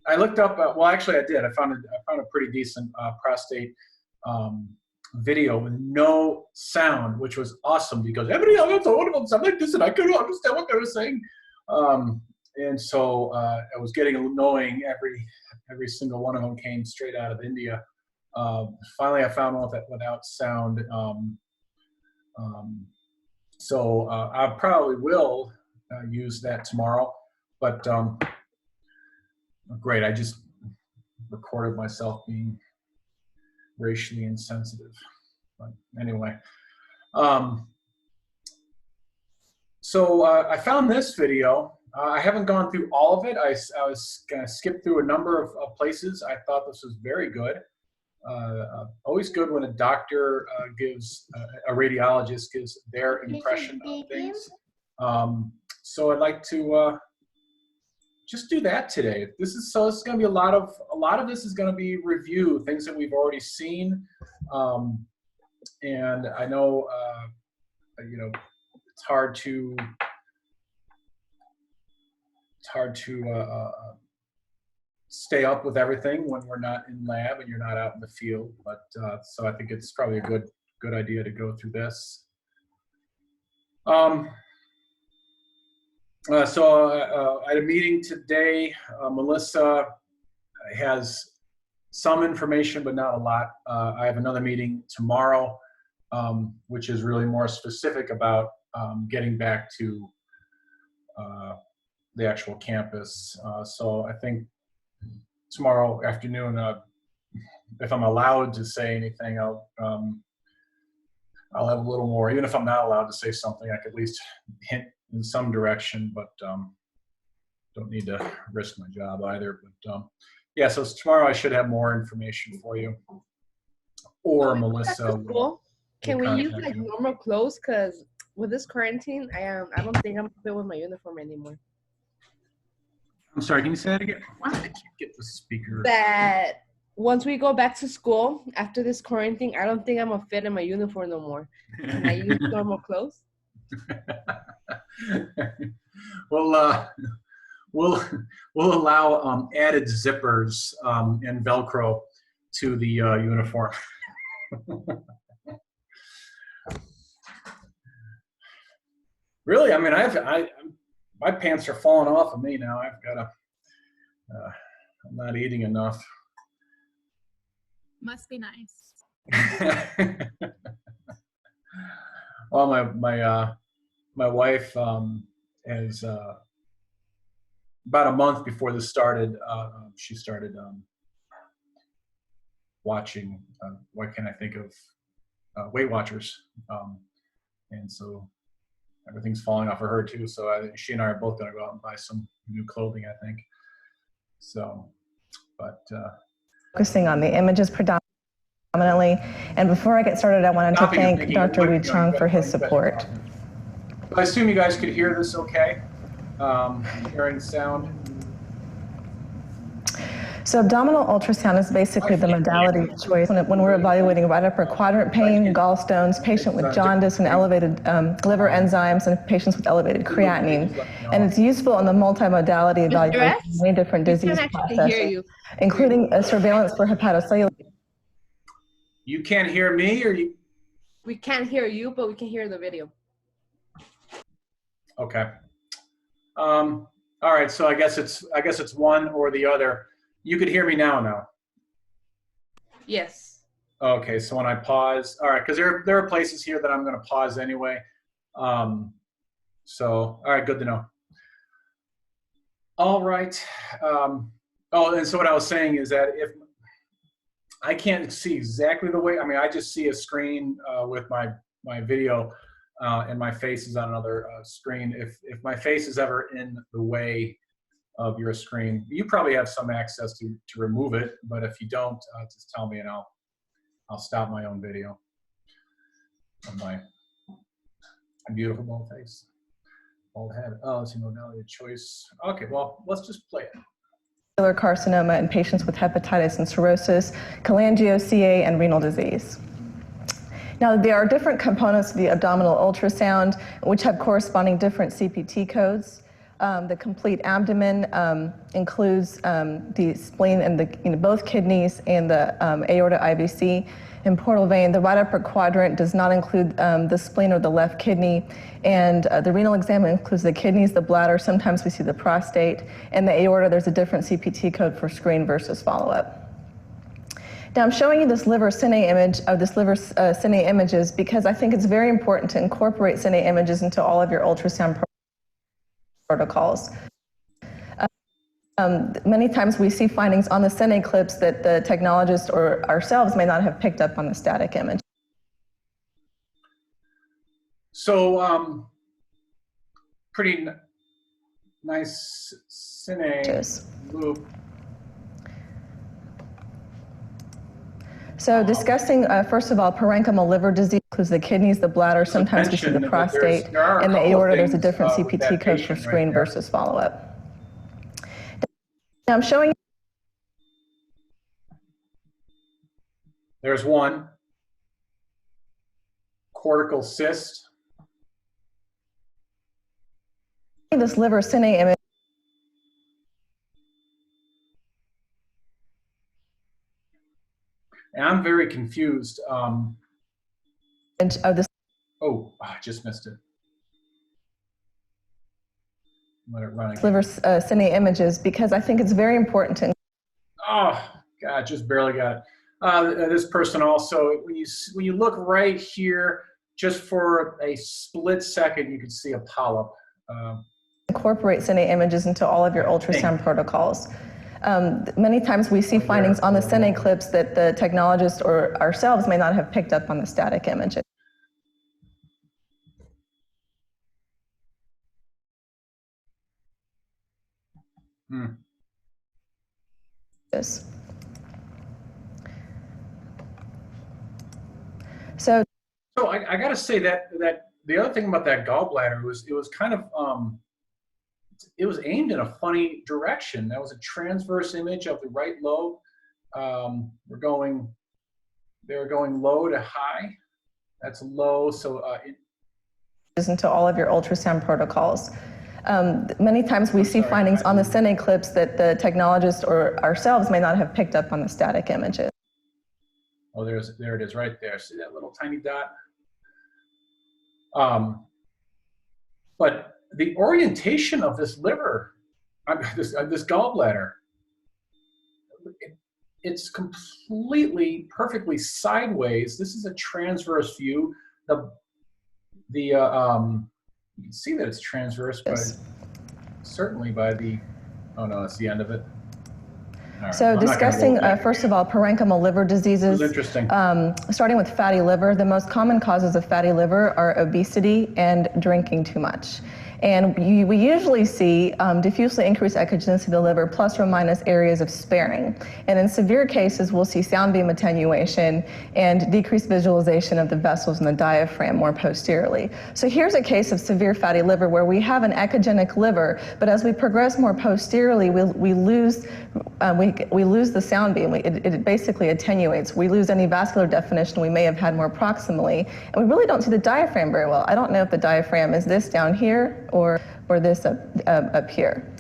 I looked up, well, actually I did. I found a pretty decent prostate video with no sound, which was awesome because everybody else was something like this and I couldn't understand what they were saying. And so I was getting annoying. Every single one of them came straight out of India. Finally, I found one without sound. So I probably will use that tomorrow. But great, I just recorded myself being racially insensitive. But anyway, so I found this video. I haven't gone through all of it. I was going to skip through a number of places. I thought this was very good. Always good when a doctor a radiologist gives their impression of things. So I'd like to just do that today. This is going to be a lot of this is going to be review, things that we've already seen. And I know, it's hard to stay up with everything when we're not in lab and you're not out in the field. But so I think it's probably a good idea to go through this. So at a meeting today, Melissa has some information, but not a lot. I have another meeting tomorrow, which is really more specific about getting back to the actual campus. So I think tomorrow afternoon, if I'm allowed to say anything, I'll have a little more. Even if I'm not allowed to say something, I could at least hint in some direction, but don't need to risk my job either. But yeah, so tomorrow I should have more information for you. Or Melissa. Can we use like normal clothes? Because with this quarantine, I don't think I'm fit with my uniform anymore. I'm sorry, can you say that again? Why did I keep get the speaker? That once we go back to school after this quarantine, I don't think I'm a fit in my uniform no more. Can I use normal clothes? Well, we'll allow added zippers and Velcro to the uniform. Really, I mean, my pants are falling off of me now. I've got to. I'm not eating enough. Must be nice. Well, my wife has about a month before this started. She started watching. What can I think of? Weight Watchers, and so everything's falling off of her too. So I think she and I are both going to go out and buy some new clothing, I think. So, but focusing on the images predominantly. And before I get started, I wanted to thank Dr. Wee Chung for his support. I assume you guys could hear this okay? Hearing sound. So abdominal ultrasound is basically the modality of choice when we're evaluating right upper quadrant pain, gallstones, patient with jaundice and elevated liver enzymes, and patients with elevated creatinine. And it's useful in the multimodality evaluation of many different disease processes, including a surveillance for hepatocellular. You can't hear me, or you? We can't hear you, but we can hear the video. Okay. All right. So I guess it's one or the other. You could hear me now. Yes. Okay. So when I pause, all right, because there are places here that I'm going to pause anyway. So all right, good to know. All right. And so what I was saying is that if I can't see exactly the way, I mean, I just see a screen with my video. And my face is on another screen. If my face is ever in the way of your screen, you probably have some access to remove it. But if you don't, just tell me and I'll stop my own video of my beautiful bald face, bald head. Oh, let's see, modality of choice. Okay, well, let's just play it. Carcinoma in patients with hepatitis and cirrhosis, cholangioCA, and renal disease. Now, there are different components of the abdominal ultrasound, which have corresponding different CPT codes. The complete abdomen includes the spleen and the both kidneys and the aorta, IVC, and portal vein. The right upper quadrant does not include the spleen or the left kidney, and the renal exam includes the kidneys, the bladder. Sometimes we see the prostate, and the aorta. There's a different CPT code for screen versus follow-up. Now I'm showing you this liver cine image of this liver cine images because I think it's very important to incorporate cine images into all of your ultrasound protocols. Many times we see findings on the cine clips that the technologist or ourselves may not have picked up on the static image. So pretty nice cine loop. So discussing, first of all, parenchymal liver disease includes the kidneys, the bladder, sometimes we see the prostate, and the aorta. There's a different CPT code for screen versus follow-up. Now I'm showing. There's one. Cortical cyst. This liver cine image. And I'm very confused. Of this. Oh, I just missed it. Let it run again. Liver cine images because I think it's very important to. Oh, God, just barely got it. This person also, when you look right here, just for a split second, you can see a polyp. Incorporate cine images into all of your ultrasound protocols. Many times we see findings on the cine clips that the technologist or ourselves may not have picked up on the static images. So I got to say that the other thing about that gallbladder was it was kind of it was aimed in a funny direction. That was a transverse image of the right lobe. They were going low to high. That's low, so into all of your ultrasound protocols. Many times we see findings on the cine clips that the technologist or ourselves may not have picked up on the static images. Oh, there it is right there. See that little tiny dot? But the orientation of this liver, this gallbladder, it's completely, perfectly sideways. This is a transverse view. You can see that it's transverse, but certainly by the, oh no, that's the end of it. Right. So discussing, first of all, parenchymal liver diseases. Interesting. Starting with fatty liver, the most common causes of fatty liver are obesity and drinking too much. And we usually see diffusely increased echogenicity of the liver plus or minus areas of sparing. And in severe cases, we'll see sound beam attenuation and decreased visualization of the vessels in the diaphragm more posteriorly. So here's a case of severe fatty liver where we have an echogenic liver, but as we progress more posteriorly, we lose the sound beam. It basically attenuates. We lose any vascular definition we may have had more proximally, and we really don't see the diaphragm very well. I don't know if the diaphragm is this down here or this up here.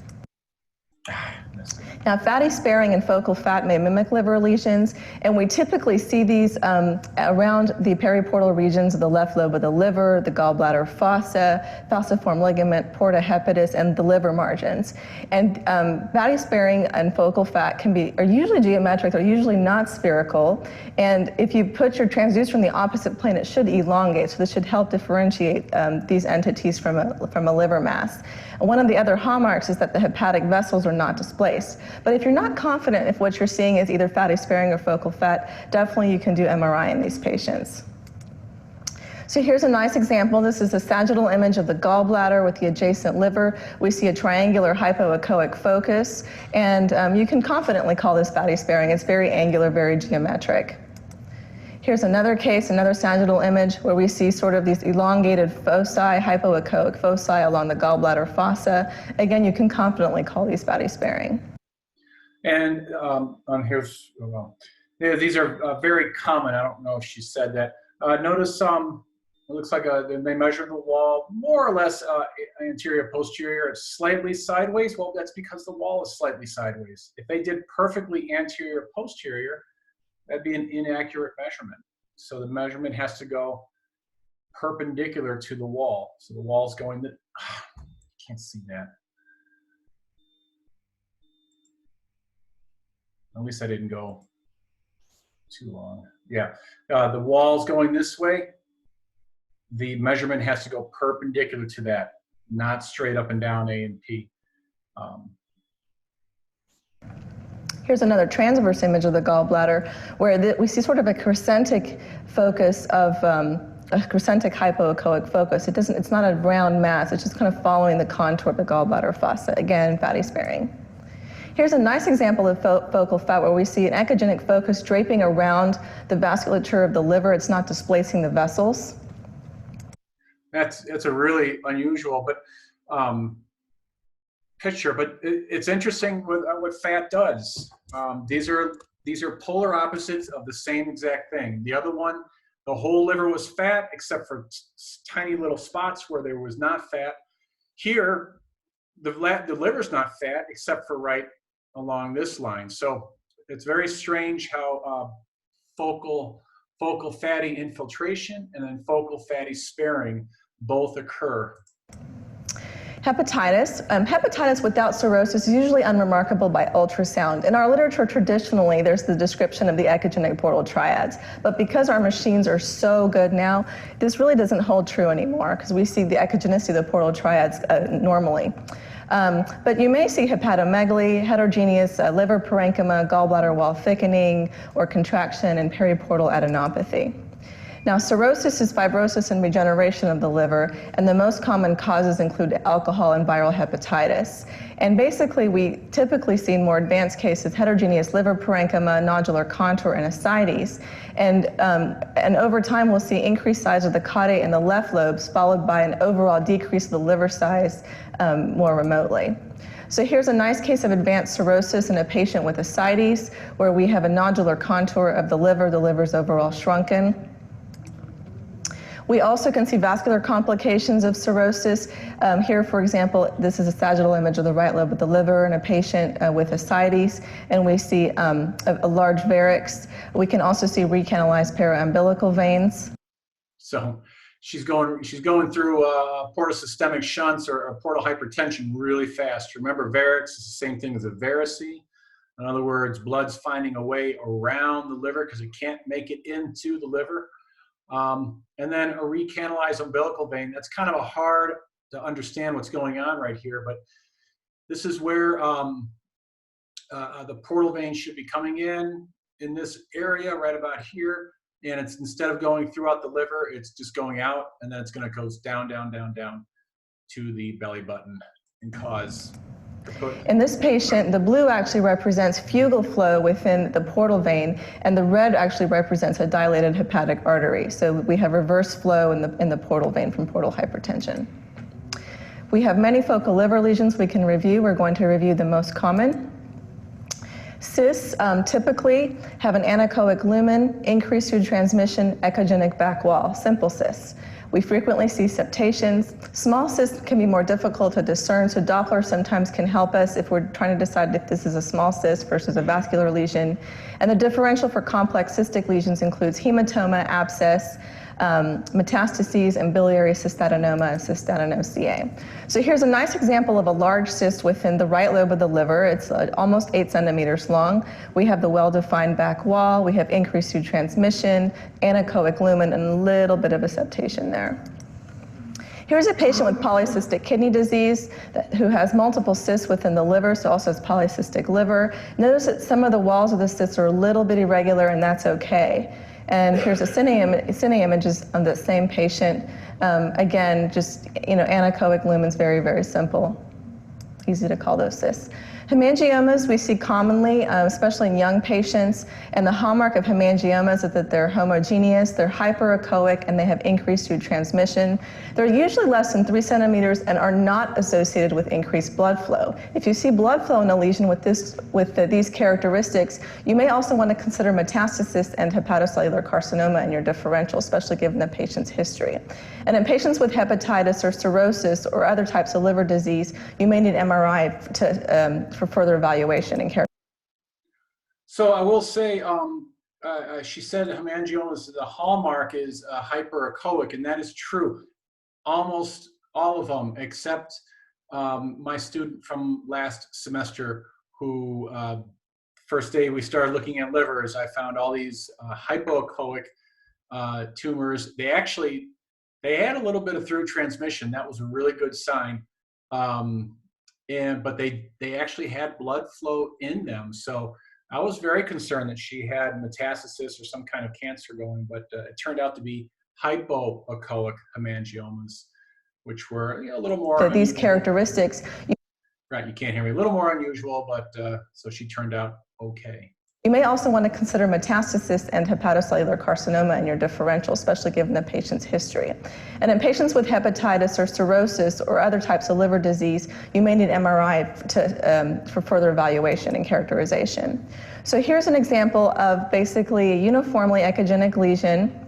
Now, fatty sparing and focal fat may mimic liver lesions, and we typically see these around the periportal regions of the left lobe of the liver, the gallbladder fossa, falciform ligament, porta hepatis, and the liver margins. And fatty sparing and focal fat are usually geometric. They're usually not spherical. And if you put your transducer in the opposite plane, it should elongate. So this should help differentiate these entities from a liver mass. And one of the other hallmarks is that the hepatic vessels are not displaced. But if you're not confident if what you're seeing is either fatty sparing or focal fat, definitely you can do MRI in these patients. So here's a nice example. This is a sagittal image of the gallbladder with the adjacent liver. We see a triangular hypoechoic focus, and you can confidently call this fatty sparing. It's very angular, very geometric. Here's another case, another sagittal image where we see sort of these elongated foci, hypoechoic foci along the gallbladder fossa. Again, you can confidently call these fatty sparing. And here's, well, these are very common. I don't know if she said that. Notice It looks like they measured the wall more or less anterior posterior. It's slightly sideways. Well, that's because the wall is slightly sideways. If they did perfectly anterior posterior, that'd be an inaccurate measurement. So the measurement has to go perpendicular to the wall. So the wall's going to, can't see that. At least I didn't go too long. Yeah, the wall's going this way. The measurement has to go perpendicular to that, not straight up and down A and P. Here's another transverse image of the gallbladder where we see sort of a crescentic focus of a crescentic hypoechoic focus. It's not a round mass, it's just kind of following the contour of the gallbladder fossa. Again, fatty sparing. Here's a nice example of focal fat where we see an echogenic focus draping around the vasculature of the liver. It's not displacing the vessels. It's a really unusual picture, but it's interesting what fat does. These are polar opposites of the same exact thing. The other one, the whole liver was fat except for tiny little spots where there was not fat. Here, the liver's not fat except for right along this line. So it's very strange how focal fatty infiltration and then focal fatty sparing both occur. Hepatitis. Hepatitis without cirrhosis is usually unremarkable by ultrasound. In our literature, traditionally, there's the description of the echogenic portal triads. But because our machines are so good now, this really doesn't hold true anymore because we see the echogenicity of the portal triads normally. But you may see hepatomegaly, heterogeneous liver parenchyma, gallbladder wall thickening, or contraction and periportal adenopathy. Now, cirrhosis is fibrosis and regeneration of the liver, and the most common causes include alcohol and viral hepatitis. And basically, we typically see in more advanced cases heterogeneous liver parenchyma, nodular contour, and ascites. And over time, we'll see increased size of the caudate in the left lobes, followed by an overall decrease of the liver size more remotely. So here's a nice case of advanced cirrhosis in a patient with ascites, where we have a nodular contour of the liver's overall shrunken. We also can see vascular complications of cirrhosis. Here, for example, this is a sagittal image of the right lobe of the liver in a patient with ascites, and we see a large varix. We can also see recanalized paraumbilical veins. So she's going through portosystemic shunts or portal hypertension really fast. Remember, varix is the same thing as a varice. In other words, blood's finding a way around the liver because it can't make it into the liver. And then a recanalized umbilical vein. That's kind of hard to understand what's going on right here, but this is where the portal vein should be coming in this area right about here. And it's, instead of going throughout the liver, it's just going out, and then it's going to go down, down, down, down to the belly button and cause. In this patient, the blue actually represents fugal flow within the portal vein, and the red actually represents a dilated hepatic artery. So we have reverse flow in the portal vein from portal hypertension. We have many focal liver lesions we can review. We're going to review the most common. Cysts typically have an anechoic lumen, increased through transmission, echogenic back wall, simple cysts. We frequently see septations. Small cysts can be more difficult to discern, so Doppler sometimes can help us if we're trying to decide if this is a small cyst versus a vascular lesion. And the differential for complex cystic lesions includes hematoma, abscess, metastases, and biliary cystadenoma and cystadenocea. So here's a nice example of a large cyst within the right lobe of the liver. It's almost 8 centimeters long. We have the well-defined back wall. We have increased through transmission, anechoic lumen, and a little bit of a septation there. Here's a patient with polycystic kidney disease who has multiple cysts within the liver, so also has polycystic liver. Notice that some of the walls of the cysts are a little bit irregular, and that's okay. And here's a cine images of the same patient. Again, just, anechoic lumens, very, very simple. Easy to call those cysts. Hemangiomas we see commonly, especially in young patients, and the hallmark of hemangiomas is that they're homogeneous, they're hyperechoic, and they have increased through transmission. They're usually less than 3 centimeters and are not associated with increased blood flow. If you see blood flow in a lesion with these characteristics, you may also want to consider metastasis and hepatocellular carcinoma in your differential, especially given the patient's history. And in patients with hepatitis or cirrhosis or other types of liver disease, you may need MRI for further evaluation and care. So I will say, she said hemangiomas, the hallmark is hyperechoic, and that is true. Almost all of them, except my student from last semester who, first day we started looking at livers, I found all these hypoechoic tumors. They had a little bit of through transmission. That was a really good sign. But they actually had blood flow in them. So I was very concerned that she had metastasis or some kind of cancer going, but it turned out to be hypoechoic hemangiomas, which were a little more These unusual. characteristics. Right, you can't hear me. A little more unusual, but so she turned out okay. You may also want to consider metastasis and hepatocellular carcinoma in your differential, especially given the patient's history. And in patients with hepatitis or cirrhosis or other types of liver disease, you may need MRI for further evaluation and characterization. So here's an example of basically a uniformly echogenic lesion.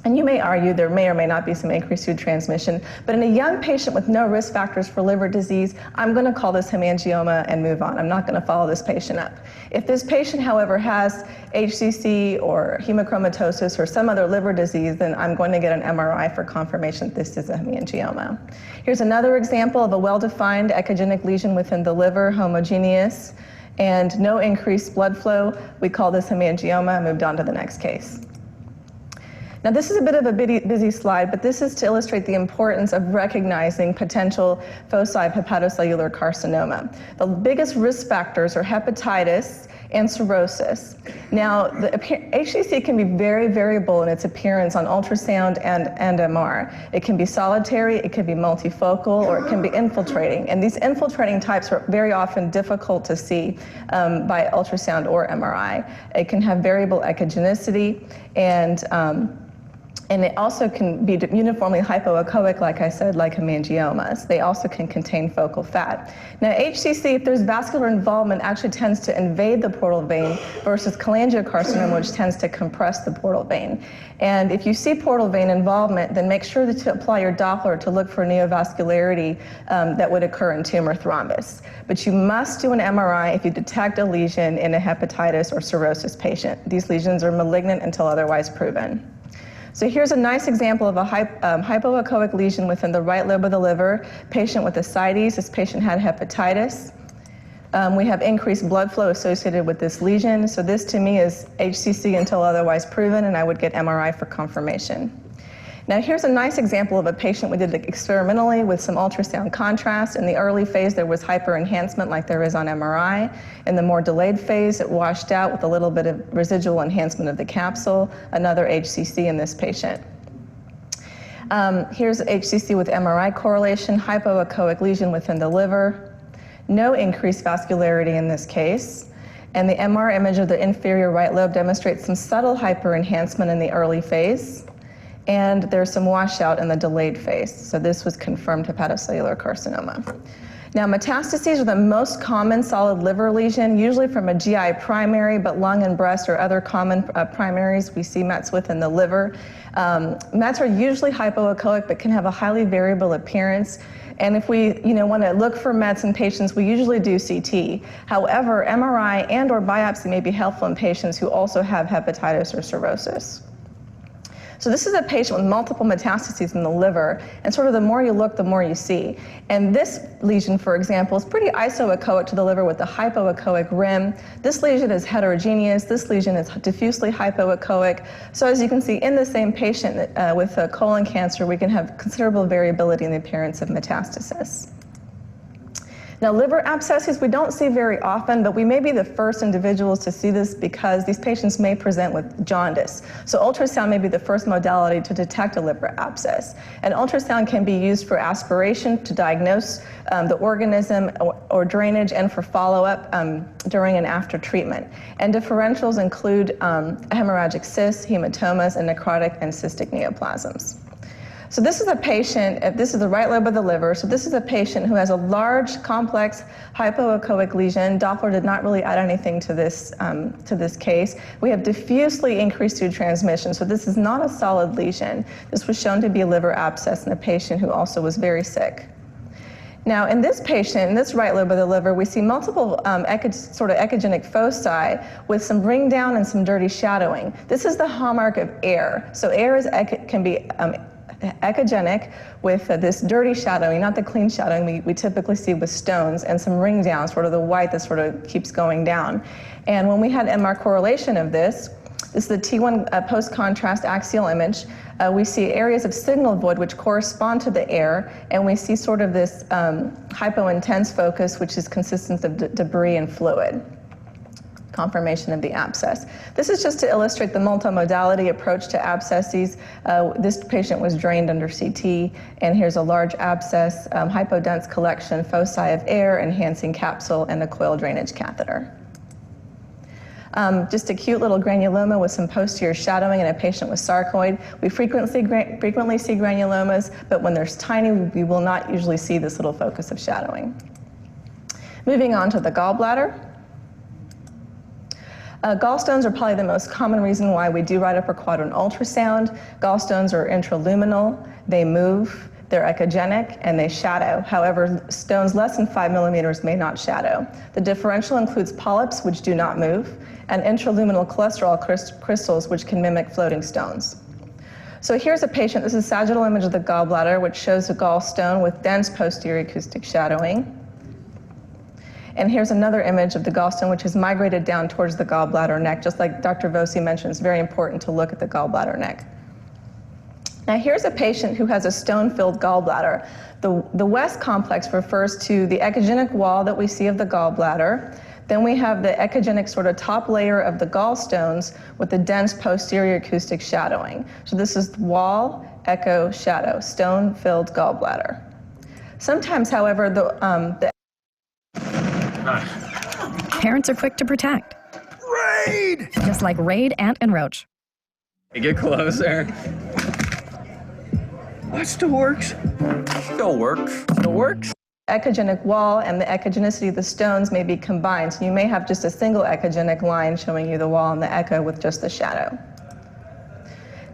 And you may argue there may or may not be some increased through transmission, but in a young patient with no risk factors for liver disease, I'm going to call this hemangioma and move on. I'm not going to follow this patient up. If this patient, however, has HCC or hemochromatosis or some other liver disease, then I'm going to get an MRI for confirmation that this is a hemangioma. Here's another example of a well-defined echogenic lesion within the liver, homogeneous, and no increased blood flow. We call this hemangioma. Moved on to the next case. Now this is a bit of a busy slide, but this is to illustrate the importance of recognizing potential foci of hepatocellular carcinoma. The biggest risk factors are hepatitis and cirrhosis. Now the HCC can be very variable in its appearance on ultrasound and MR. It can be solitary, it can be multifocal, or it can be infiltrating. And these infiltrating types are very often difficult to see by ultrasound or MRI. It can have variable echogenicity, and it also can be uniformly hypoechoic, like I said, like hemangiomas. They also can contain focal fat. Now, HCC, if there's vascular involvement, actually tends to invade the portal vein versus cholangiocarcinoma, which tends to compress the portal vein. And if you see portal vein involvement, then make sure to apply your Doppler to look for neovascularity that would occur in tumor thrombus. But you must do an MRI if you detect a lesion in a hepatitis or cirrhosis patient. These lesions are malignant until otherwise proven. So here's a nice example of a hypoechoic lesion within the right lobe of the liver, patient with ascites. This patient had hepatitis. We have increased blood flow associated with this lesion. So this to me is HCC until otherwise proven, and I would get MRI for confirmation. Now here's a nice example of a patient we did experimentally with some ultrasound contrast. In the early phase there was hyperenhancement like there is on MRI. In the more delayed phase it washed out with a little bit of residual enhancement of the capsule, another HCC in this patient. Here's HCC with MRI correlation, hypoechoic lesion within the liver, no increased vascularity in this case. And the MR image of the inferior right lobe demonstrates some subtle hyperenhancement in the early phase. And there's some washout in the delayed phase. So this was confirmed hepatocellular carcinoma. Now metastases are the most common solid liver lesion, usually from a GI primary, but lung and breast are other common primaries we see METs within the liver. METs are usually hypoechoic, but can have a highly variable appearance. And if we want to look for METs in patients, we usually do CT. However, MRI and or biopsy may be helpful in patients who also have hepatitis or cirrhosis. So this is a patient with multiple metastases in the liver, and sort of the more you look, the more you see. And this lesion, for example, is pretty isoechoic to the liver with a hypoechoic rim. This lesion is heterogeneous. This lesion is diffusely hypoechoic. So as you can see, in the same patient with colon cancer, we can have considerable variability in the appearance of metastasis. Now, liver abscesses we don't see very often, but we may be the first individuals to see this because these patients may present with jaundice. So ultrasound may be the first modality to detect a liver abscess. And ultrasound can be used for aspiration to diagnose the organism or drainage, and for follow-up during and after treatment. And differentials include hemorrhagic cysts, hematomas, and necrotic and cystic neoplasms. So this is a patient, if this is the right lobe of the liver, so this is a patient who has a large, complex hypoechoic lesion. Doppler did not really add anything to this case. We have diffusely increased through transmission, so this is not a solid lesion. This was shown to be a liver abscess in a patient who also was very sick. Now, in this patient, in this right lobe of the liver, we see multiple sort of echogenic foci with some ring down and some dirty shadowing. This is the hallmark of air. So air can be echogenic with this dirty shadowing, not the clean shadowing we typically see with stones, and some ring down, sort of the white that sort of keeps going down. And when we had MR correlation of this is the T1 post-contrast axial image. We see areas of signal void which correspond to the air, and we see sort of this hypointense focus, which is consistent of debris and fluid. Confirmation of the abscess. This is just to illustrate the multimodality approach to abscesses. This patient was drained under CT, and here's a large abscess, hypodense collection, foci of air, enhancing capsule, and a coil drainage catheter. Just a cute little granuloma with some posterior shadowing in a patient with sarcoid. We frequently see granulomas, but when there's tiny, we will not usually see this little focus of shadowing. Moving on to the gallbladder. Gallstones are probably the most common reason why we do right upper quadrant ultrasound. Gallstones are intraluminal, they move, they're echogenic, and they shadow. However, stones less than 5 millimeters may not shadow. The differential includes polyps, which do not move, and intraluminal cholesterol crystals, which can mimic floating stones. So here's a patient, this is a sagittal image of the gallbladder, which shows a gallstone with dense posterior acoustic shadowing. And here's another image of the gallstone, which has migrated down towards the gallbladder neck. Just like Dr. Vosi mentioned, it's very important to look at the gallbladder neck. Now here's a patient who has a stone-filled gallbladder. The West complex refers to the echogenic wall that we see of the gallbladder. Then we have the echogenic sort of top layer of the gallstones with the dense posterior acoustic shadowing. So this is wall, echo, shadow, stone-filled gallbladder. Sometimes, however, the Parents are quick to protect. Raid! Just like Raid, Ant, and Roach. Hey, get closer. That still works. Still works. Still works. echogenic wall and the echogenicity of the stones may be combined. So you may have just a single echogenic line showing you the wall and the echo with just the shadow.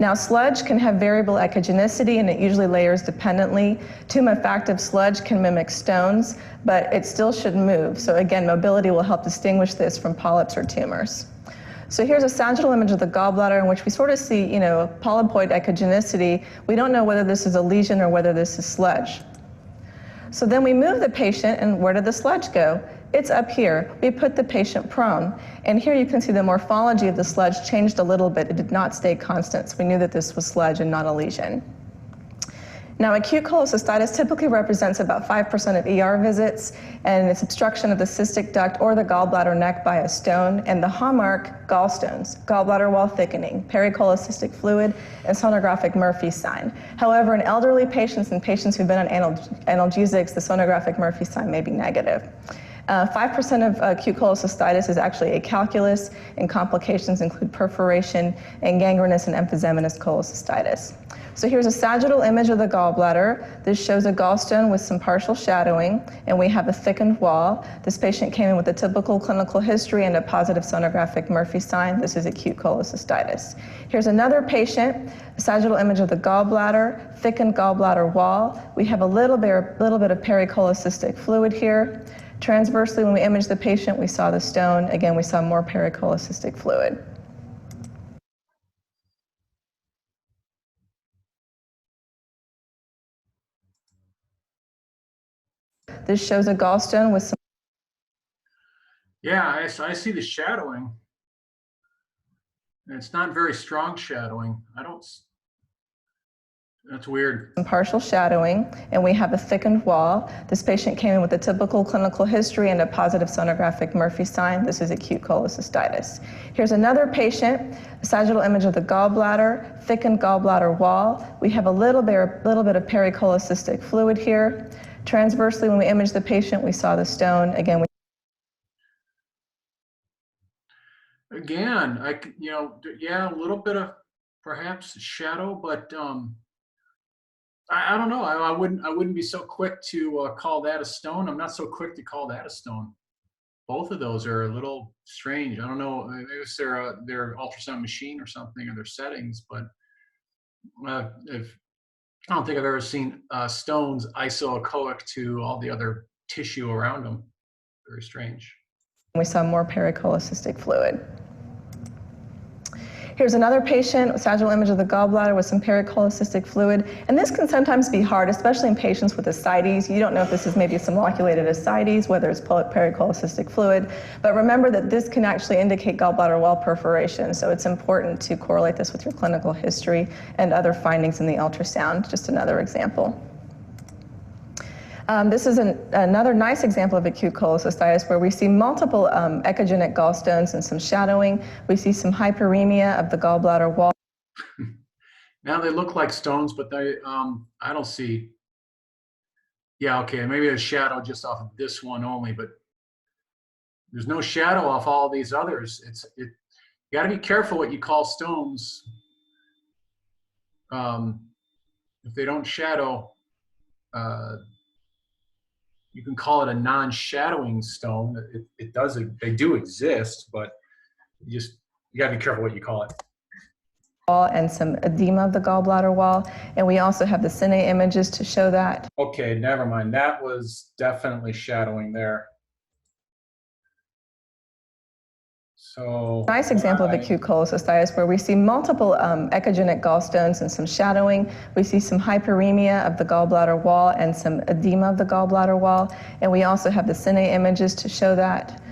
Now, sludge can have variable echogenicity, and it usually layers dependently. Tumefactive sludge can mimic stones, but it still should move. So again, mobility will help distinguish this from polyps or tumors. So here's a sagittal image of the gallbladder in which we sort of see, polypoid echogenicity. We don't know whether this is a lesion or whether this is sludge. So then we move the patient, and where did the sludge go? It's up here. We put the patient prone. And here you can see the morphology of the sludge changed a little bit. It did not stay constant, so we knew that this was sludge and not a lesion. Now, acute cholecystitis typically represents about 5% of ER visits, and it's obstruction of the cystic duct or the gallbladder neck by a stone, and the hallmark, gallstones, gallbladder wall thickening, pericholecystic fluid, and sonographic Murphy sign. However, in elderly patients and patients who've been on analgesics, the sonographic Murphy sign may be negative. 5% of acute cholecystitis is actually a calculus, and complications include perforation and gangrenous and emphysematous cholecystitis. So here's a sagittal image of the gallbladder. This shows a gallstone with some partial shadowing, and we have a thickened wall. This patient came in with a typical clinical history and a positive sonographic Murphy sign. This is acute cholecystitis. Here's another patient, a sagittal image of the gallbladder, thickened gallbladder wall. We have a little bit of pericholecystic fluid here. Transversely, when we imaged the patient, we saw the stone. Again, we saw more pericholecystic fluid. This shows a gallstone with some. Yeah, I see the shadowing. And it's not very strong shadowing. I don't. That's weird. Some partial shadowing, and we have a thickened wall. This patient came in with a typical clinical history and a positive sonographic Murphy sign. This is acute cholecystitis. Here's another patient, a sagittal image of the gallbladder, thickened gallbladder wall. We have a little bit of pericholecystic fluid here. Transversely, when we imaged the patient, we saw the stone. Again, yeah, a little bit of perhaps shadow, but I don't know. I wouldn't be so quick to call that a stone. I'm not so quick to call that a stone. Both of those are a little strange. I don't know. Maybe it's their ultrasound machine or something, or their settings. But I don't think I've ever seen stones isoechoic to all the other tissue around them. Very strange. we saw more pericholecystic fluid. Here's another patient, a sagittal image of the gallbladder with some pericholecystic fluid. And this can sometimes be hard, especially in patients with ascites. You don't know if this is maybe some loculated ascites, whether it's pericholecystic fluid. But remember that this can actually indicate gallbladder wall perforation. So it's important to correlate this with your clinical history and other findings in the ultrasound. Just another example. This is another nice example of acute cholecystitis where we see multiple echogenic gallstones and some shadowing. We see some hyperemia of the gallbladder wall. Now they look like stones, but they, I don't see. Yeah, okay, maybe a shadow just off of this one only, but there's no shadow off all these others. You got to be careful what you call stones. If they don't shadow, you can call it a non-shadowing stone. They do exist, but you got to be careful what you call it. And some edema of the gallbladder wall, and we also have the cine images to show that. Okay, never mind. That was definitely shadowing there. So nice example of acute cholecystitis where we see multiple echogenic gallstones and some shadowing. We see some hyperemia of the gallbladder wall and some edema of the gallbladder wall, and we also have the cine images to show that.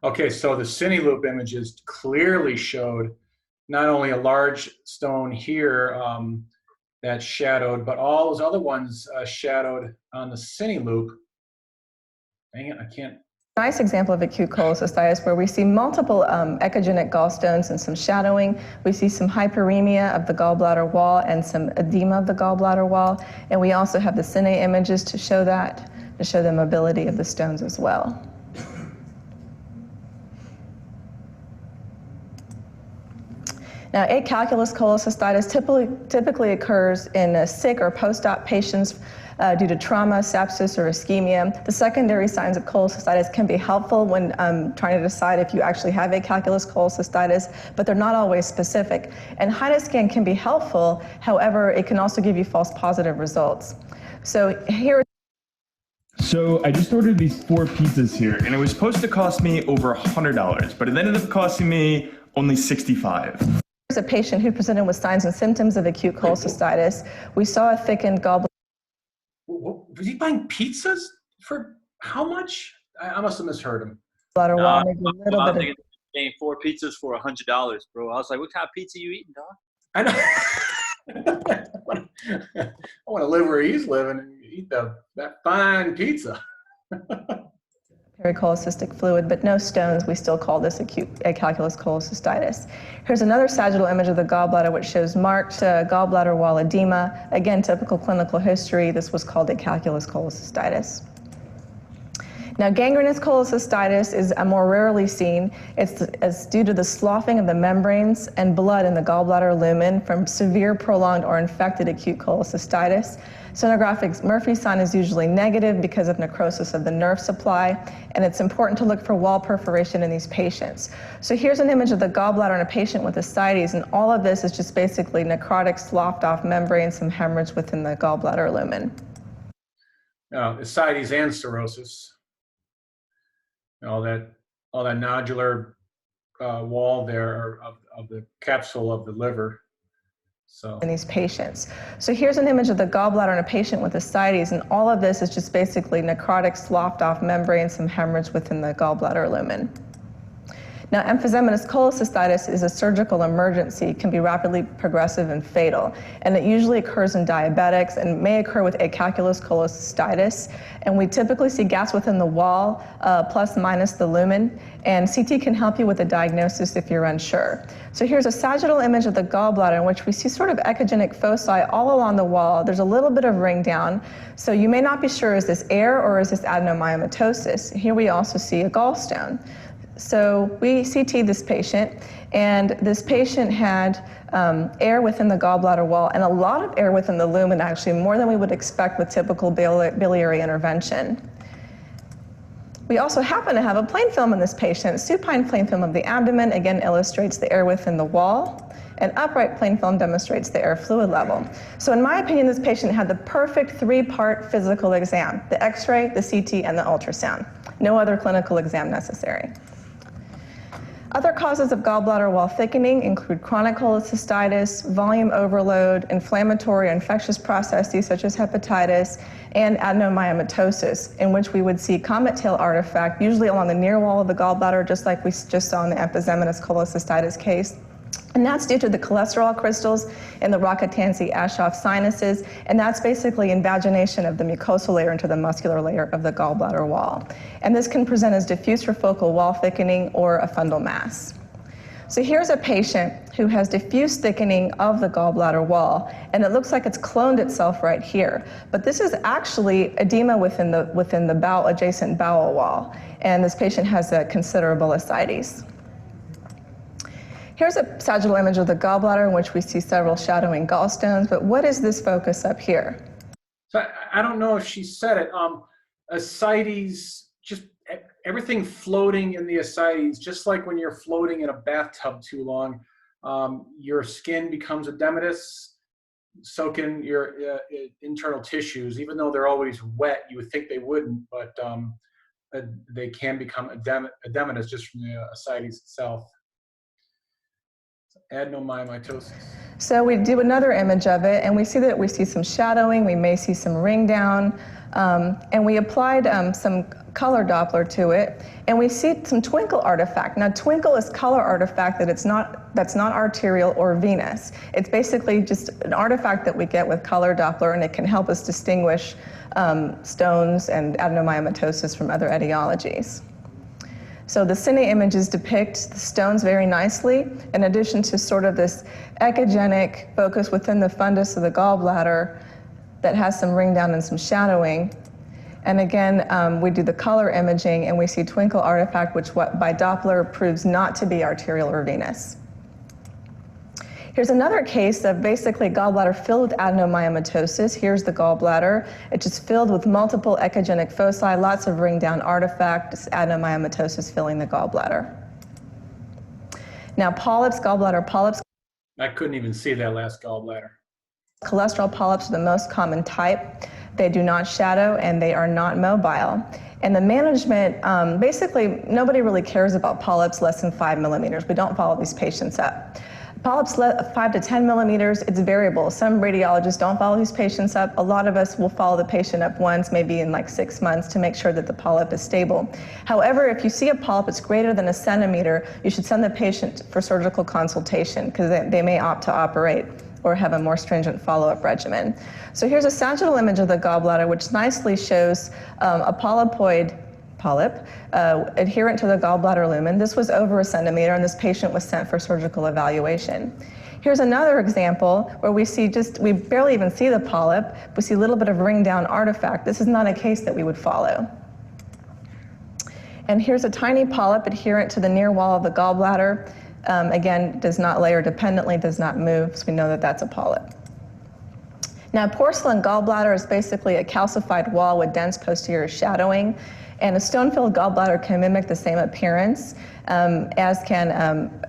Okay, so the cine loop images clearly showed not only a large stone here that shadowed, but all those other ones shadowed on the cine loop. Dang it, I can't. Nice example of acute cholecystitis where we see multiple echogenic gallstones and some shadowing. We see some hyperemia of the gallbladder wall and some edema of the gallbladder wall, and we also have the cine images to show that, to show the mobility of the stones as well. Now, acalculous cholecystitis typically occurs in sick or post-op patients due to trauma, sepsis, or ischemia. The secondary signs of cholecystitis can be helpful when trying to decide if you actually have acalculous cholecystitis, but they're not always specific. And high-def scan can be helpful, however, it can also give you false positive results. So here. So I just ordered these 4 pizzas here, and it was supposed to cost me over $100, but it ended up costing me only $65. Here's a patient who presented with signs and symptoms of acute cholecystitis. We saw a thickened gallbladder. Was he buying pizzas for how much? I must have misheard him. Wall, I'm maybe paying 4 pizzas for $100, bro. I was like, what kind of pizza you eating, dog? I know. I want to live where he's living and eat that fine pizza. Pericholecystic fluid, but no stones. We still call this acute acalculous cholecystitis. Here's another sagittal image of the gallbladder which shows marked gallbladder wall edema. Again, typical clinical history. This was called acalculous cholecystitis. Now, gangrenous cholecystitis is more rarely seen. It's due to the sloughing of the membranes and blood in the gallbladder lumen from severe, prolonged, or infected acute cholecystitis. Sonographic Murphy sign is usually negative because of necrosis of the nerve supply, and it's important to look for wall perforation in these patients. So here's an image of the gallbladder in a patient with ascites, and all of this is just basically necrotic, sloughed off membranes, some hemorrhage within the gallbladder lumen. Ascites and cirrhosis. All that nodular wall there of the capsule of the liver. So in these patients. So here's an image of the gallbladder in a patient with ascites, and all of this is just basically necrotic, sloughed off membranes, some hemorrhage within the gallbladder lumen. Now, emphysematous cholecystitis is a surgical emergency, can be rapidly progressive and fatal, and it usually occurs in diabetics and may occur with acalculous cholecystitis. And we typically see gas within the wall, plus minus the lumen, and CT can help you with the diagnosis if you're unsure. So here's a sagittal image of the gallbladder in which we see sort of echogenic foci all along the wall. There's a little bit of ring down, so you may not be sure, is this air or is this adenomyomatosis? Here we also see a gallstone. So we CT'd this patient, and this patient had air within the gallbladder wall and a lot of air within the lumen, actually, more than we would expect with typical biliary intervention. We also happen to have a plain film in this patient. Supine plain film of the abdomen, again, illustrates the air within the wall, and upright plain film demonstrates the air fluid level. So in my opinion, this patient had the perfect three-part physical exam: the X-ray, the CT, and the ultrasound. No other clinical exam necessary. Other causes of gallbladder wall thickening include chronic cholecystitis, volume overload, inflammatory or infectious processes such as hepatitis, and adenomyomatosis, in which we would see comet tail artifact, usually along the near wall of the gallbladder, just like we just saw in the emphysematous cholecystitis case. And that's due to the cholesterol crystals in the Rokitansky-Aschoff sinuses, and that's basically invagination of the mucosal layer into the muscular layer of the gallbladder wall. And this can present as diffuse focal wall thickening or a fundal mass. So here's a patient who has diffuse thickening of the gallbladder wall, and it looks like it's cloned itself right here. But this is actually edema within the bowel, adjacent bowel wall, and this patient has a considerable ascites. Here's a sagittal image of the gallbladder in which we see several shadowing gallstones, but what is this focus up here? So I don't know if she said it. Ascites, just everything floating in the ascites, just like when you're floating in a bathtub too long, your skin becomes edematous, soak in your internal tissues. Even though they're always wet, you would think they wouldn't, but they can become edematous just from the ascites itself. Adenomyomatosis. So we do another image of it, and we see some shadowing, we may see some ring down, and we applied some color Doppler to it, and we see some twinkle artifact. Now, twinkle is color artifact that's not arterial or venous. It's basically just an artifact that we get with color Doppler, and it can help us distinguish stones and adenomyomatosis from other etiologies. So the cine images depict the stones very nicely, in addition to sort of this echogenic focus within the fundus of the gallbladder that has some ring down and some shadowing. And again, we do the color imaging, and we see twinkle artifact, which by Doppler proves not to be arterial or venous. Here's another case of basically gallbladder filled with adenomyomatosis. Here's the gallbladder. It's just filled with multiple echogenic foci, lots of ring down artifact, adenomyomatosis filling the gallbladder. Now, polyps, gallbladder polyps. I couldn't even see that last gallbladder. Cholesterol polyps are the most common type. They do not shadow, and they are not mobile. And the management, basically, nobody really cares about polyps less than 5 millimeters. We don't follow these patients up. Polyps 5 to 10 millimeters, it's variable. Some radiologists don't follow these patients up. A lot of us will follow the patient up once, maybe in like 6 months, to make sure that the polyp is stable. However, if you see a polyp that's greater than 1 centimeter, you should send the patient for surgical consultation, because they may opt to operate or have a more stringent follow-up regimen. So here's a sagittal image of the gallbladder, which nicely shows a polypoid polyp adherent to the gallbladder lumen. This was over 1 centimeter, and this patient was sent for surgical evaluation. Here's another example where we barely even see the polyp. We see a little bit of ring down artifact. This is not a case that we would follow. And here's a tiny polyp adherent to the near wall of the gallbladder. Again, does not layer dependently, does not move, so we know that that's a polyp. Now, porcelain gallbladder is basically a calcified wall with dense posterior shadowing, and a stone-filled gallbladder can mimic the same appearance as can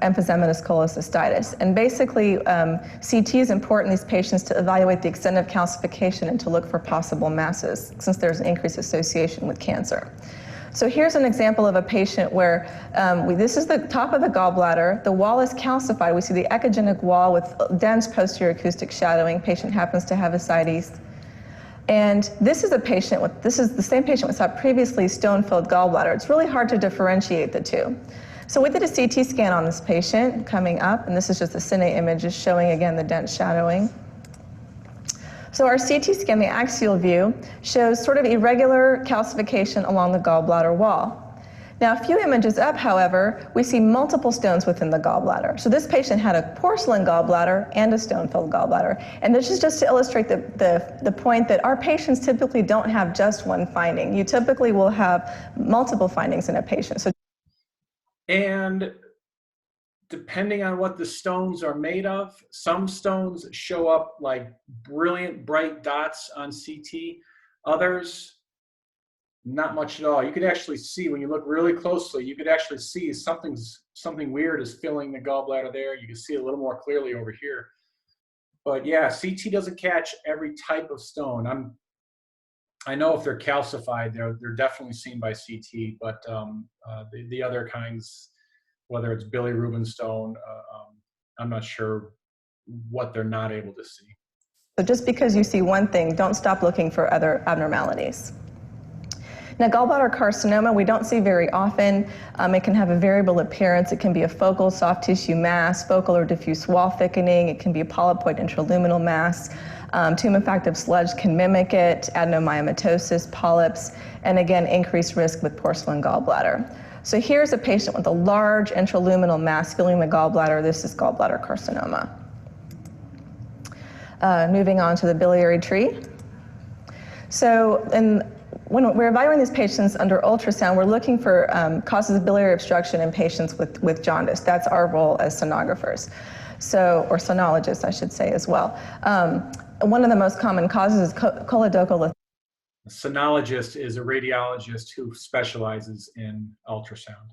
emphysematous cholecystitis. And basically, CT is important in these patients to evaluate the extent of calcification and to look for possible masses, since there's an increased association with cancer. So here's an example of a patient where this is the top of the gallbladder. The wall is calcified. We see the echogenic wall with dense posterior acoustic shadowing. Patient happens to have ascites. And this is the same patient we saw previously, stone-filled gallbladder. It's really hard to differentiate the two. So we did a CT scan on this patient coming up, and this is just a cine image just showing again the dent shadowing. So our CT scan, the axial view, shows sort of irregular calcification along the gallbladder wall. Now, a few images up, however, we see multiple stones within the gallbladder. So this patient had a porcelain gallbladder and a stone-filled gallbladder. And this is just to illustrate the point that our patients typically don't have just one finding. You typically will have multiple findings in a patient. So, and depending on what the stones are made of, some stones show up like brilliant bright dots on CT. Others, not much at all. You could actually see, when you look really closely, you could actually see something weird is filling the gallbladder there. You can see it a little more clearly over here. But yeah, CT doesn't catch every type of stone. I know if they're calcified, they're definitely seen by CT, but the other kinds, whether it's bilirubin stone, I'm not sure what they're not able to see. So just because you see one thing, don't stop looking for other abnormalities. Now, gallbladder carcinoma, we don't see very often. It can have a variable appearance. It can be a focal soft tissue mass, focal or diffuse wall thickening. It can be a polypoid intraluminal mass. Tumefactive sludge can mimic it, adenomyomatosis, polyps, and again, increased risk with porcelain gallbladder. So here's a patient with a large intraluminal mass filling the gallbladder. This is gallbladder carcinoma. Moving on to the biliary tree. So when we're evaluating these patients under ultrasound, we're looking for causes of biliary obstruction in patients with jaundice. That's our role as sonographers, or sonologists, I should say, as well. One of the most common causes is choledochal. A sonologist is a radiologist who specializes in ultrasound.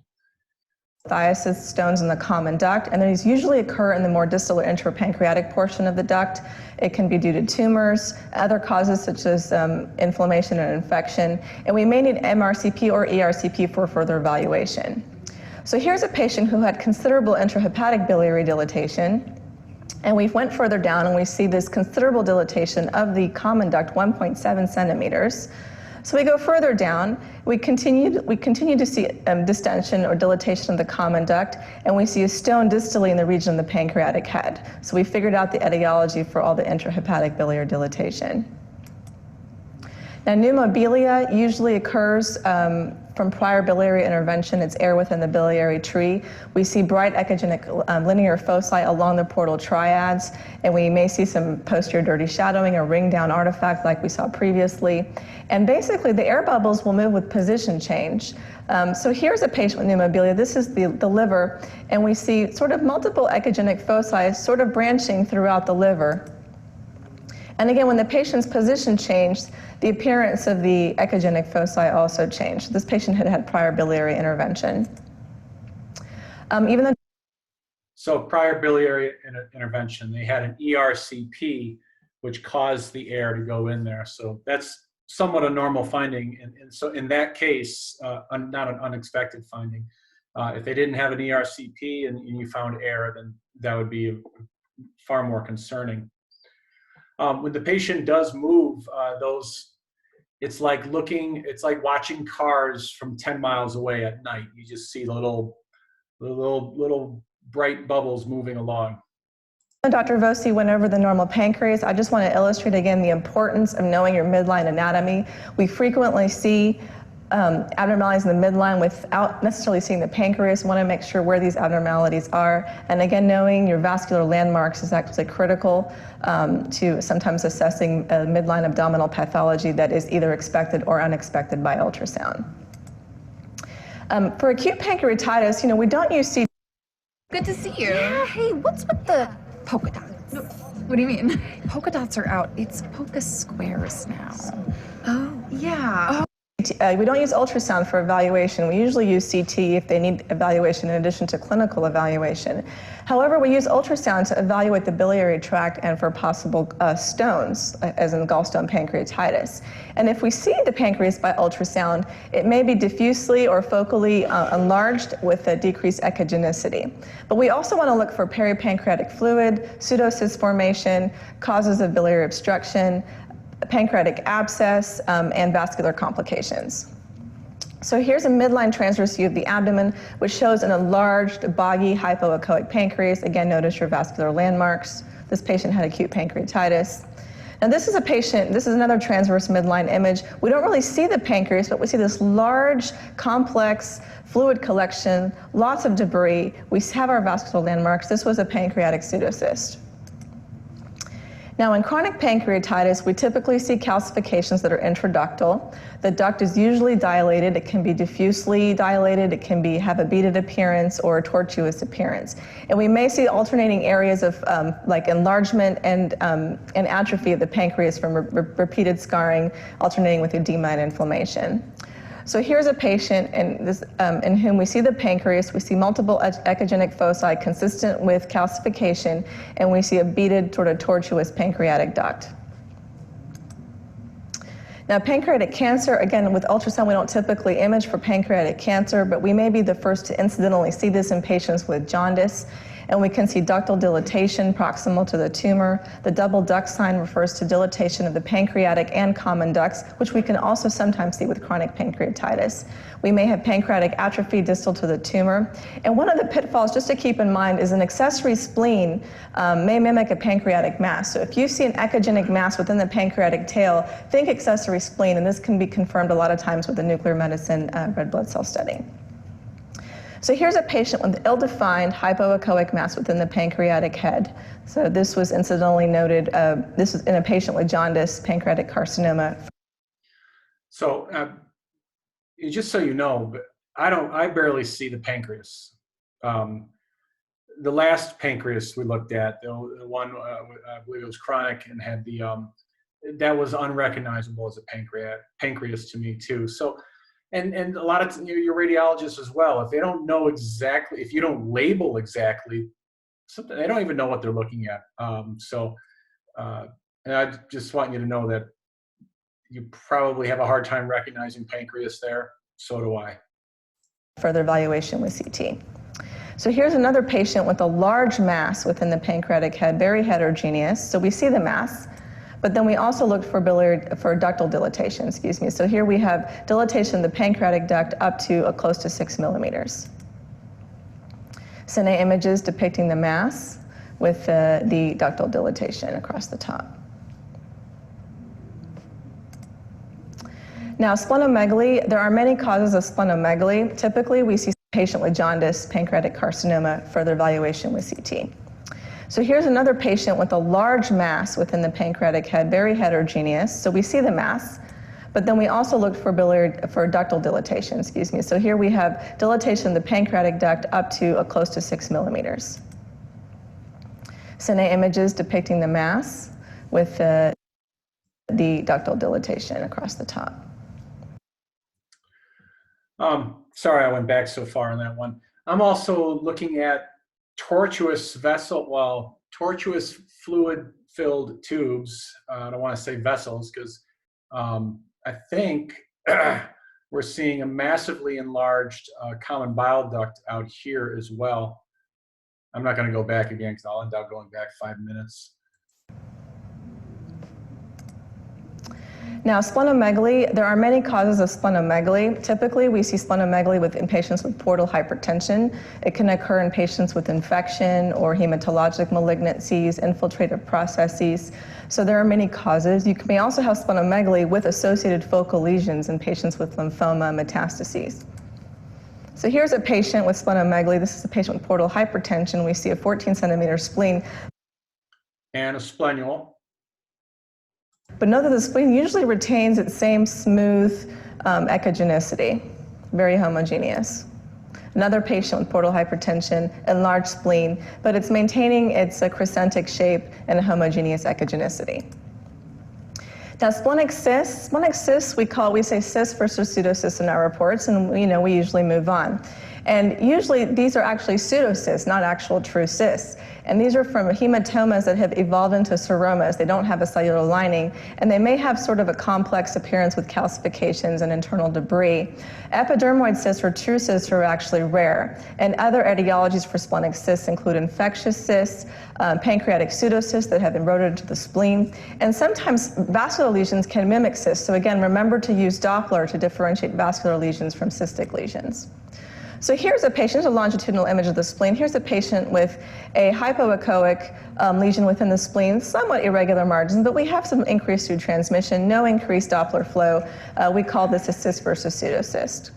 Lithiasis, stones in the common duct, and these usually occur in the more distal or intrapancreatic portion of the duct. It can be due to tumors, other causes such as inflammation and infection, and we may need MRCP or ERCP for further evaluation. So here's a patient who had considerable intrahepatic biliary dilatation, and we went further down and we see this considerable dilatation of the common duct, 1.7 centimeters. So we go further down, we continue to see distension or dilatation of the common duct, and we see a stone distally in the region of the pancreatic head. So we figured out the etiology for all the intrahepatic biliary dilatation. Now, pneumobilia usually occurs from prior biliary intervention. It's air within the biliary tree. We see bright echogenic linear foci along the portal triads, and we may see some posterior dirty shadowing or ring down artifact like we saw previously. And basically, the air bubbles will move with position change. So here's a patient with pneumobilia. This is the liver, and we see sort of multiple echogenic foci sort of branching throughout the liver. And again, when the patient's position changed, the appearance of the echogenic foci also changed. This patient had had prior biliary intervention. So prior biliary intervention, they had an ERCP, which caused the air to go in there. So that's somewhat a normal finding. And so in that case, not an unexpected finding. If they didn't have an ERCP and you found air, then that would be far more concerning. When the patient does move, it's like watching cars from 10 miles away at night. You just see the little bright bubbles moving along. Dr. Voci went over the normal pancreas. I just want to illustrate again the importance of knowing your midline anatomy. We frequently see abnormalities in the midline without necessarily seeing the pancreas. We want to make sure where these abnormalities are. And again, knowing your vascular landmarks is actually critical to sometimes assessing a midline abdominal pathology that is either expected or unexpected by ultrasound. For acute pancreatitis, we don't use CT. Good to see you. Yeah, hey, what's with the polka dots? What do you mean? Polka dots are out. It's polka squares now. Oh, yeah. Oh. We don't use ultrasound for evaluation. We usually use CT if they need evaluation in addition to clinical evaluation. However, we use ultrasound to evaluate the biliary tract and for possible stones, as in gallstone pancreatitis. And if we see the pancreas by ultrasound, it may be diffusely or focally enlarged with a decreased echogenicity. But we also want to look for peripancreatic fluid, pseudocyst formation, causes of biliary obstruction, pancreatic abscess, and vascular complications. So here's a midline transverse view of the abdomen, which shows an enlarged, boggy, hypoechoic pancreas. Again, notice your vascular landmarks. This patient had acute pancreatitis. Now this is a patient, this is another transverse midline image. We don't really see the pancreas, but we see this large, complex fluid collection, lots of debris. We have our vascular landmarks. This was a pancreatic pseudocyst. Now in chronic pancreatitis, we typically see calcifications that are intraductal. The duct is usually dilated. It can be diffusely dilated. It can have a beaded appearance or a tortuous appearance. And we may see alternating areas of like enlargement and atrophy of the pancreas from repeated scarring, alternating with edema and inflammation. So here's a patient in whom we see the pancreas, we see multiple echogenic foci consistent with calcification, and we see a beaded sort of tortuous pancreatic duct. Now pancreatic cancer, again with ultrasound we don't typically image for pancreatic cancer, but we may be the first to incidentally see this in patients with jaundice. And we can see ductal dilatation proximal to the tumor. The double duct sign refers to dilatation of the pancreatic and common ducts, which we can also sometimes see with chronic pancreatitis. We may have pancreatic atrophy distal to the tumor. And one of the pitfalls, just to keep in mind, is an accessory spleen may mimic a pancreatic mass. So if you see an echogenic mass within the pancreatic tail, think accessory spleen, and this can be confirmed a lot of times with a nuclear medicine red blood cell study. So here's a patient with ill-defined hypoechoic mass within the pancreatic head. So this was incidentally noted, this is in a patient with jaundice, pancreatic carcinoma. So just so you know, I barely see the pancreas. The last pancreas we looked at, the one I believe it was chronic and had that was unrecognizable as a pancreas to me too. So. And a lot of your radiologists as well, if they don't know exactly, if you don't label exactly, something they don't even know what they're looking at. And I just want you to know that you probably have a hard time recognizing pancreas there. So do I. Further evaluation with CT. So here's another patient with a large mass within the pancreatic head, very heterogeneous. So we see the mass. But then we also looked for ductal dilatation, So here we have dilatation of the pancreatic duct up to close to 6 millimeters. Cine images depicting the mass with the ductal dilatation across the top. Now splenomegaly, there are many causes of splenomegaly. Typically we see a patient with jaundice, pancreatic carcinoma, further evaluation with CT. So here's another patient with a large mass within the pancreatic head, very heterogeneous. So we see the mass, but then we also looked for ductal dilatation, So here we have dilatation of the pancreatic duct up to close to 6 millimeters. Cine images depicting the mass with the ductal dilatation across the top. Sorry I went back so far on that one. I'm also looking at tortuous fluid-filled tubes. I don't want to say vessels because I think we're seeing a massively enlarged common bile duct out here as well. I'm not going to go back again because I'll end up going back 5 minutes. Now splenomegaly, there are many causes of splenomegaly. Typically we see splenomegaly in patients with portal hypertension. It can occur in patients with infection or hematologic malignancies, infiltrative processes. So there are many causes. You may also have splenomegaly with associated focal lesions in patients with lymphoma metastases. So here's a patient with splenomegaly. This is a patient with portal hypertension. We see a 14 centimeter spleen. And a splenule. But note that the spleen usually retains its same smooth echogenicity, very homogeneous. Another patient with portal hypertension, enlarged spleen, but it's maintaining its crescentic shape and a homogeneous echogenicity. Now splenic cysts we say cyst versus pseudocyst in our reports, and we usually move on. And usually these are actually pseudocysts, not actual true cysts. And these are from hematomas that have evolved into seromas. They don't have a cellular lining, and they may have sort of a complex appearance with calcifications and internal debris. Epidermoid cysts or true cysts are actually rare. And other etiologies for splenic cysts include infectious cysts, pancreatic pseudocysts that have eroded into the spleen, and sometimes vascular lesions can mimic cysts. So again, remember to use Doppler to differentiate vascular lesions from cystic lesions. So here's a patient, a longitudinal image of the spleen. Here's a patient with a hypoechoic lesion within the spleen, somewhat irregular margins, but we have some increased through transmission, no increased Doppler flow. We call this a cyst versus pseudocyst.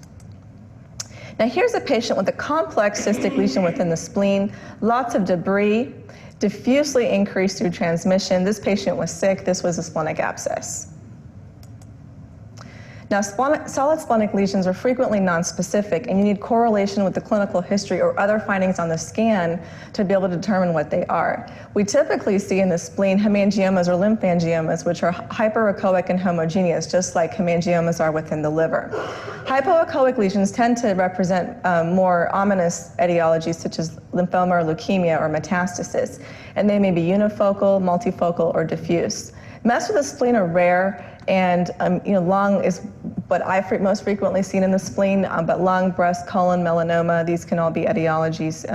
Now here's a patient with a complex cystic lesion within the spleen, lots of debris, diffusely increased through transmission. This patient was sick. This was a splenic abscess. Now, solid splenic lesions are frequently nonspecific, and you need correlation with the clinical history or other findings on the scan to be able to determine what they are. We typically see in the spleen hemangiomas or lymphangiomas, which are hyperechoic and homogeneous, just like hemangiomas are within the liver. Hypoechoic lesions tend to represent more ominous etiologies, such as lymphoma or leukemia or metastasis, and they may be unifocal, multifocal, or diffuse. Mests of the spleen are rare, and lung is what I most frequently seen in the spleen, but lung, breast, colon, melanoma, these can all be etiologies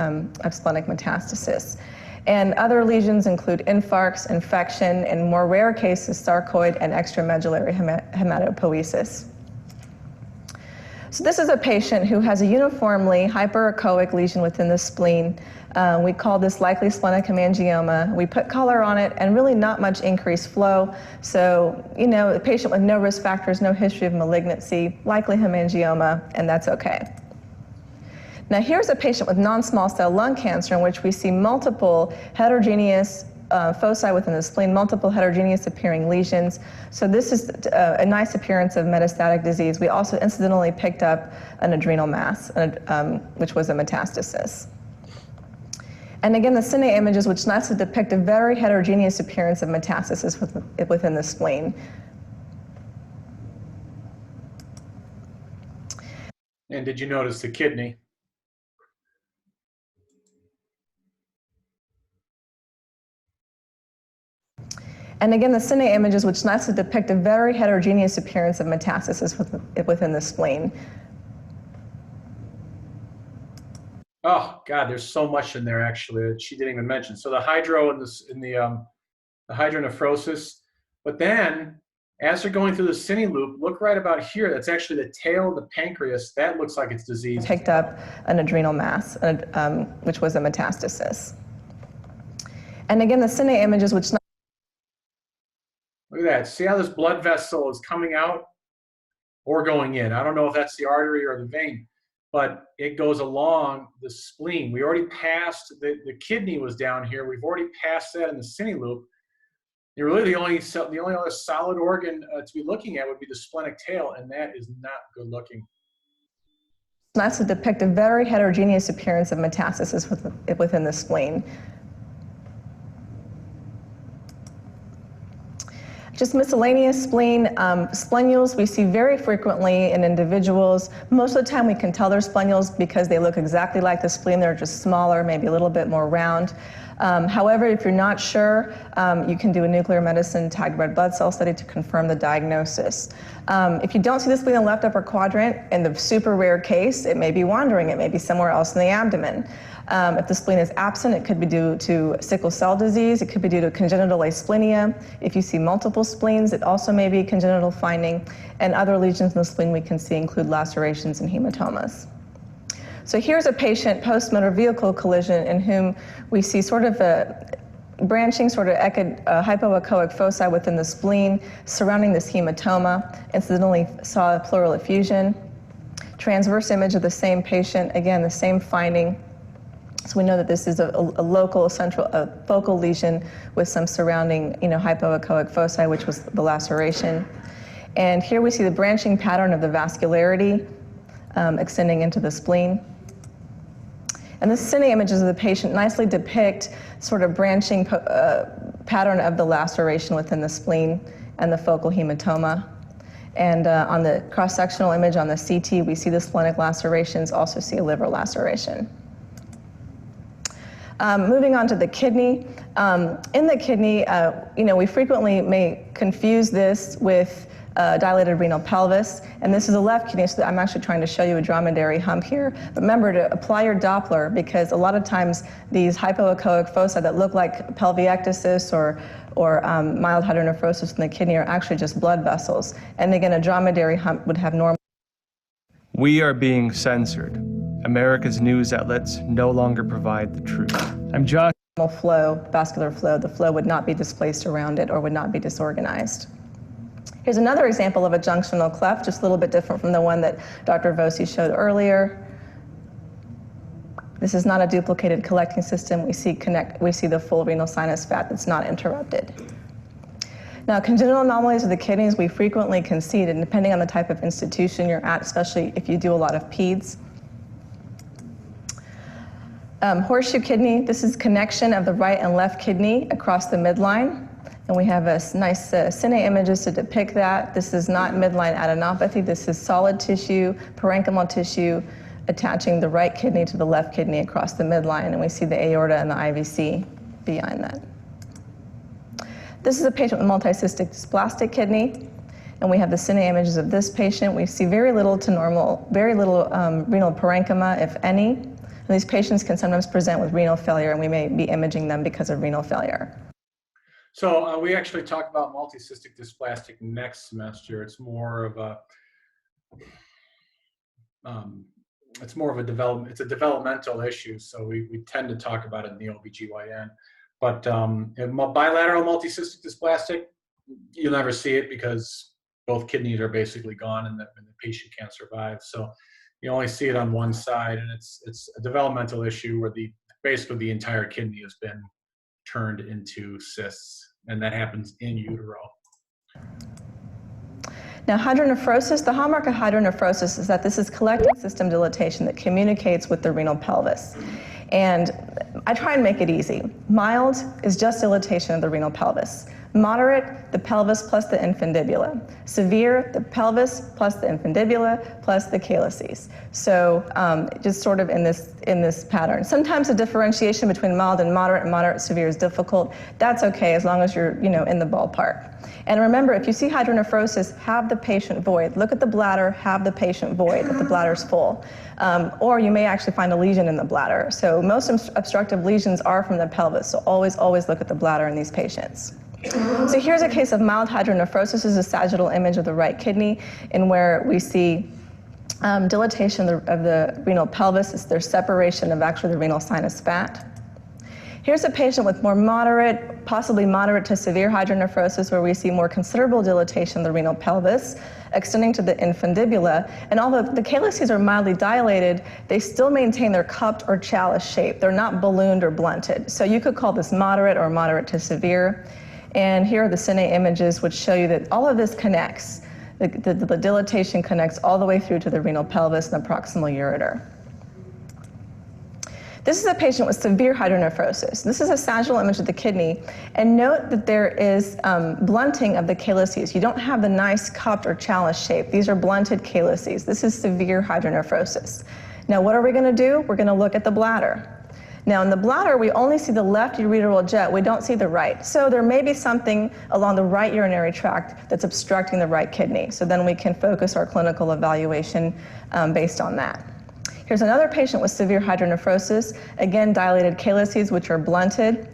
of splenic metastasis. And other lesions include infarcts, infection, and more rare cases, sarcoid and extramedullary hematopoiesis. So this is a patient who has a uniformly hyperechoic lesion within the spleen. We call this likely splenic hemangioma. We put color on it and really not much increased flow. So, a patient with no risk factors, no history of malignancy, likely hemangioma, and that's okay. Now here's a patient with non-small cell lung cancer in which we see multiple heterogeneous foci within the spleen, multiple heterogeneous appearing lesions. So this is a nice appearance of metastatic disease. We also incidentally picked up an adrenal mass, which was a metastasis. And again, the cine images, which nicely depict a very heterogeneous appearance of metastasis within the spleen. And did you notice the kidney? And again, the cine images, which nicely depict a very heterogeneous appearance of metastasis within the spleen. Oh God, there's so much in there actually that she didn't even mention. So the hydro and the hydronephrosis, but then as they're going through the cine loop, look right about here. That's actually the tail of the pancreas. That looks like it's diseased. Picked up an adrenal mass, which was a metastasis. And again, the cine images, which look at that. See how this blood vessel is coming out or going in? I don't know if that's the artery or the vein, but it goes along the spleen. We already passed, the kidney was down here. We've already passed that in the cine loop. And really the only other solid organ to be looking at would be the splenic tail, and that is not good looking. That's to depict a very heterogeneous appearance of metastasis within the spleen. Just miscellaneous spleen. Splenules we see very frequently in individuals. Most of the time we can tell they're splenules because they look exactly like the spleen. They're just smaller, maybe a little bit more round. However, if you're not sure, you can do a nuclear medicine tagged red blood cell study to confirm the diagnosis. If you don't see the spleen in the left upper quadrant, in the super rare case, it may be wandering. It may be somewhere else in the abdomen. If the spleen is absent, it could be due to sickle cell disease. It could be due to congenital asplenia. If you see multiple spleens, it also may be a congenital finding. And other lesions in the spleen we can see include lacerations and hematomas. So here's a patient post-motor vehicle collision in whom we see sort of a branching hypoechoic foci within the spleen surrounding this hematoma. Incidentally saw a pleural effusion. Transverse image of the same patient, again, the same finding. So we know that this is a local focal lesion with some surrounding hypoechoic foci, which was the laceration. And here we see the branching pattern of the vascularity extending into the spleen. And the cine images of the patient nicely depict sort of branching pattern of the laceration within the spleen and the focal hematoma. And on the cross-sectional image on the CT, we see the splenic lacerations, also see a liver laceration. Moving on to the kidney. In the kidney, we frequently may confuse this with dilated renal pelvis, and this is the left kidney, so I'm actually trying to show you a dromedary hump here. But remember to apply your Doppler, because a lot of times these hypoechoic foci that look like pelviectasis or mild hydronephrosis in the kidney are actually just blood vessels. And again, a dromedary hump would have normal. We are being censored. America's news outlets no longer provide the truth. I'm Josh. Flow, vascular flow, the flow would not be displaced around it or would not be disorganized. Here's another example of a junctional cleft, just a little bit different from the one that Dr. Voci showed earlier. This is not a duplicated collecting system. We see the full renal sinus fat that's not interrupted. Now, congenital anomalies of the kidneys we frequently concede, and depending on the type of institution you're at, especially if you do a lot of peds. Horseshoe kidney, this is connection of the right and left kidney across the midline. And we have a nice cine images to depict that. This is not midline adenopathy. This is solid tissue, parenchymal tissue, attaching the right kidney to the left kidney across the midline. And we see the aorta and the IVC behind that. This is a patient with multicystic dysplastic kidney. And we have the cine images of this patient. We see very little to normal, very little renal parenchyma, if any. And these patients can sometimes present with renal failure, and we may be imaging them because of renal failure. So we actually talk about multicystic dysplastic next semester. It's more of a it's a developmental issue. So we tend to talk about it in the OBGYN. But in bilateral multicystic dysplastic, you'll never see it because both kidneys are basically gone and the patient can't survive. So you only see it on one side, and it's a developmental issue where basically the entire kidney has been turned into cysts, and that happens in utero. Now, hydronephrosis, the hallmark of hydronephrosis is that this is collecting system dilatation that communicates with the renal pelvis. And I try and make it easy. Mild is just dilatation of the renal pelvis. Moderate, the pelvis plus the infundibula. Severe, the pelvis plus the infundibula plus the calyces. So just sort of in this pattern. Sometimes the differentiation between mild and moderate severe is difficult. That's okay as long as you're in the ballpark. And remember, if you see hydronephrosis, have the patient void. Look at the bladder, have the patient void if the bladder's full. Or you may actually find a lesion in the bladder. So most obstructive lesions are from the pelvis. So always look at the bladder in these patients. So here's a case of mild hydronephrosis. This is a sagittal image of the right kidney, in where we see dilatation of the renal pelvis. There's separation of actually the renal sinus fat. Here's a patient with more moderate, possibly moderate to severe hydronephrosis, where we see more considerable dilatation of the renal pelvis, extending to the infundibula. And although the calyces are mildly dilated, they still maintain their cupped or chalice shape. They're not ballooned or blunted. So you could call this moderate or moderate to severe. And here are the cine images, which show you that all of this connects. The dilatation connects all the way through to the renal pelvis and the proximal ureter. This is a patient with severe hydronephrosis. This is a sagittal image of the kidney. And note that there is blunting of the calyces. You don't have the nice cupped or chalice shape. These are blunted calyces. This is severe hydronephrosis. Now, what are we going to do? We're going to look at the bladder. Now, in the bladder, we only see the left ureteral jet. We don't see the right. So there may be something along the right urinary tract that's obstructing the right kidney. So then we can focus our clinical evaluation based on that. Here's another patient with severe hydronephrosis. Again, dilated calyces, which are blunted.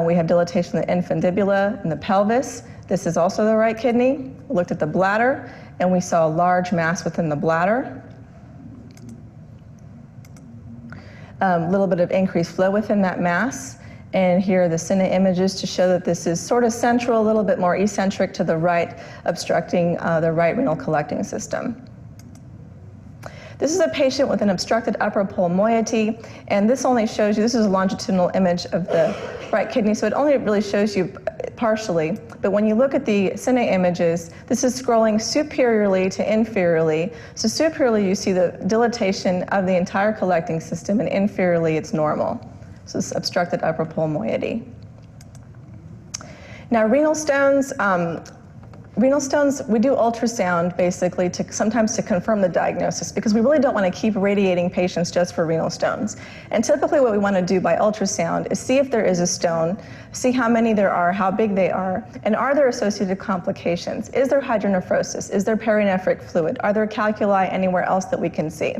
We have dilatation of the infundibula and the pelvis. This is also the right kidney. We looked at the bladder, and we saw a large mass within the bladder. A little bit of increased flow within that mass. And here are the cine images to show that this is sort of central, a little bit more eccentric to the right, obstructing the right renal collecting system. This is a patient with an obstructed upper pole moiety, and this only shows you, this is a longitudinal image of the right kidney, so it only really shows you partially. But when you look at the cine images, this is scrolling superiorly to inferiorly. So superiorly, you see the dilatation of the entire collecting system, and inferiorly, it's normal. So this obstructed upper pole moiety. Now, renal stones, Renal stones, we do ultrasound basically sometimes to confirm the diagnosis because we really don't want to keep radiating patients just for renal stones. And typically what we want to do by ultrasound is see if there is a stone, see how many there are, how big they are, and are there associated complications? Is there hydronephrosis? Is there perinephric fluid? Are there calculi anywhere else that we can see?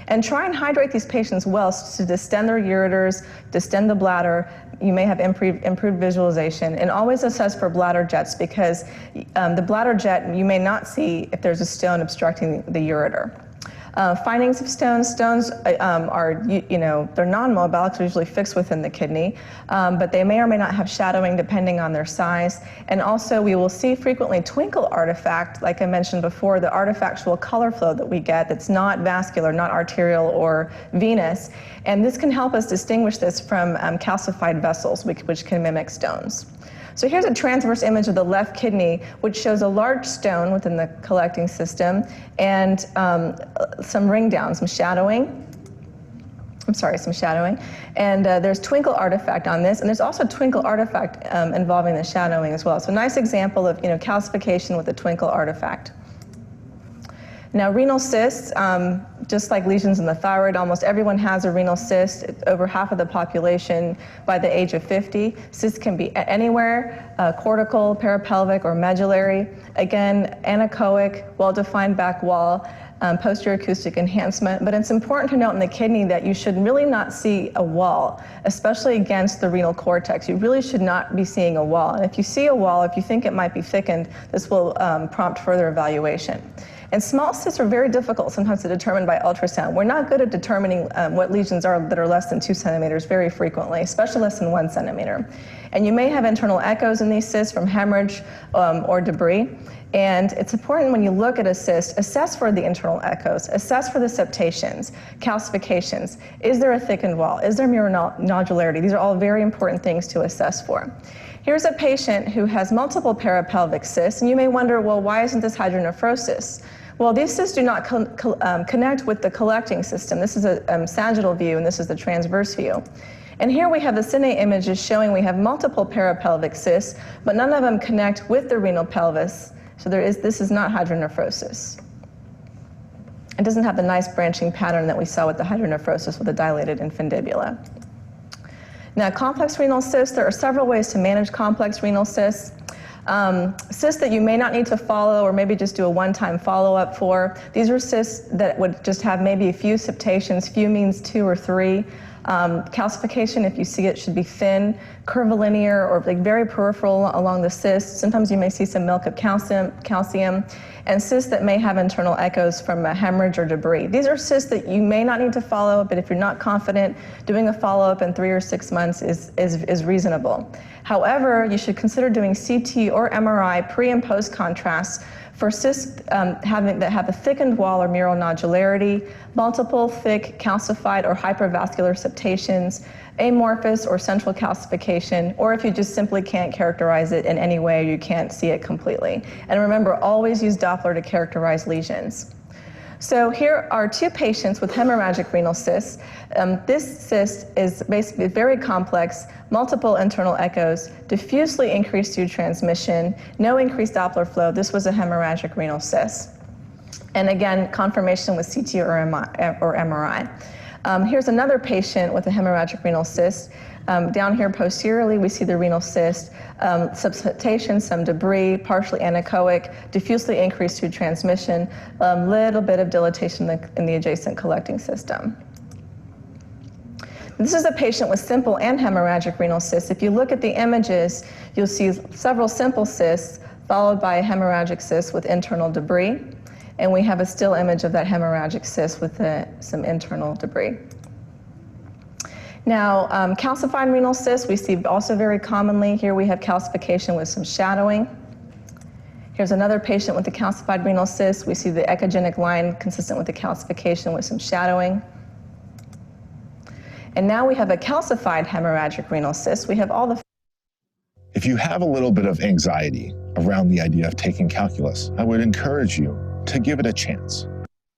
And try and hydrate these patients well to distend their ureters, distend the bladder. You may have improved visualization, and always assess for bladder jets because the bladder jet, you may not see if there's a stone obstructing the ureter. Findings of stones. Stones are, they're non-mobile, so usually fixed within the kidney, but they may or may not have shadowing depending on their size. And also we will see frequently twinkle artifact, like I mentioned before, the artifactual color flow that we get that's not vascular, not arterial or venous. And this can help us distinguish this from calcified vessels, which can mimic stones. So here's a transverse image of the left kidney, which shows a large stone within the collecting system and some ring down, some shadowing. And there's twinkle artifact on this, and there's also twinkle artifact involving the shadowing as well. So nice example of calcification with a twinkle artifact. Now, renal cysts, just like lesions in the thyroid, almost everyone has a renal cyst. Over half of the population by the age of 50. Cysts can be anywhere, cortical, parapelvic, or medullary. Again, anechoic, well-defined back wall, posterior acoustic enhancement. But it's important to note in the kidney that you should really not see a wall, especially against the renal cortex. You really should not be seeing a wall. And if you see a wall, if you think it might be thickened, this will prompt further evaluation. And small cysts are very difficult sometimes to determine by ultrasound. We're not good at determining what lesions are that are less than 2 centimeters very frequently, especially less than 1 centimeter. And you may have internal echoes in these cysts from hemorrhage or debris. And it's important when you look at a cyst, assess for the internal echoes, assess for the septations, calcifications. Is there a thickened wall? Is there muronodularity? These are all very important things to assess for. Here's a patient who has multiple parapelvic cysts, and you may wonder, well, why isn't this hydronephrosis? Well, these cysts do not connect with the collecting system. This is a sagittal view, and this is the transverse view. And here we have the cine images showing we have multiple parapelvic cysts, but none of them connect with the renal pelvis. So this is not hydronephrosis. It doesn't have the nice branching pattern that we saw with the hydronephrosis with the dilated infundibula. Now, complex renal cysts, there are several ways to manage complex renal cysts. Cysts that you may not need to follow or maybe just do a one-time follow-up for. These are cysts that would just have maybe a few septations. Few means 2 or 3. Calcification, if you see it, should be thin, curvilinear, or like very peripheral along the cyst. Sometimes you may see some milk of calcium, and cysts that may have internal echoes from a hemorrhage or debris. These are cysts that you may not need to follow, but if you're not confident, doing a follow-up in 3 or 6 months is reasonable. However, you should consider doing CT or MRI pre and post contrast for cysts that have a thickened wall or muronodularity, multiple thick, calcified, or hypervascular septations, amorphous or central calcification, or if you just simply can't characterize it in any way, you can't see it completely. And remember, always use Doppler to characterize lesions. So here are 2 patients with hemorrhagic renal cysts. This cyst is basically very complex, multiple internal echoes, diffusely increased tube transmission, no increased Doppler flow. This was a hemorrhagic renal cyst. And again, confirmation with CT or MRI. Here's another patient with a hemorrhagic renal cyst. Down here posteriorly, we see the renal cyst, subseptation, some debris, partially anechoic, diffusely increased tube transmission, little bit of dilatation in the adjacent collecting system. This is a patient with simple and hemorrhagic renal cysts. If you look at the images, you'll see several simple cysts followed by a hemorrhagic cyst with internal debris. And we have a still image of that hemorrhagic cyst with some internal debris. Now, calcified renal cysts we see also very commonly. Here we have calcification with some shadowing. Here's another patient with a calcified renal cyst. We see the echogenic line consistent with the calcification with some shadowing. And now we have a calcified hemorrhagic renal cyst. We have all the... If you have a little bit of anxiety around the idea of taking calculus, I would encourage you to give it a chance.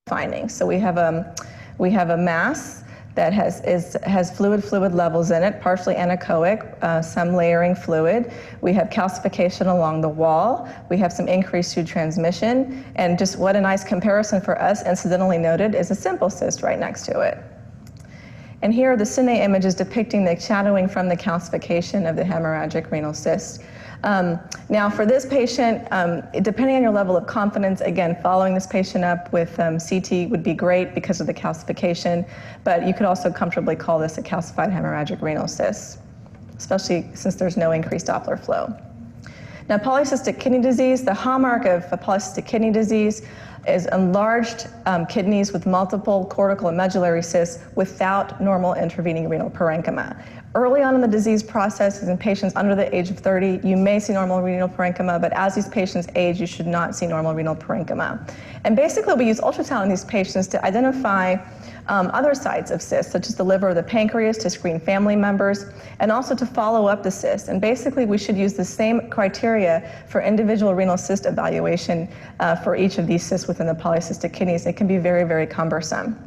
Findings. So we have a mass that has fluid levels in it, partially anechoic, some layering fluid. We have calcification along the wall. We have some increased tube transmission. And just what a nice comparison for us, incidentally noted, is a simple cyst right next to it. And here are the cine images depicting the shadowing from the calcification of the hemorrhagic renal cyst. Now for this patient, depending on your level of confidence, again, following this patient up with CT would be great because of the calcification, but you could also comfortably call this a calcified hemorrhagic renal cyst, especially since there's no increased Doppler flow. Now polycystic kidney disease, the hallmark of polycystic kidney disease is enlarged kidneys with multiple cortical and medullary cysts without normal intervening renal parenchyma. Early on in the disease process, in patients under the age of 30, you may see normal renal parenchyma, but as these patients age, you should not see normal renal parenchyma. And basically, we use ultrasound in these patients to identify other sites of cysts, such as the liver or the pancreas, to screen family members, and also to follow up the cyst. And basically, we should use the same criteria for individual renal cyst evaluation for each of these cysts within the polycystic kidneys. It can be very, very cumbersome.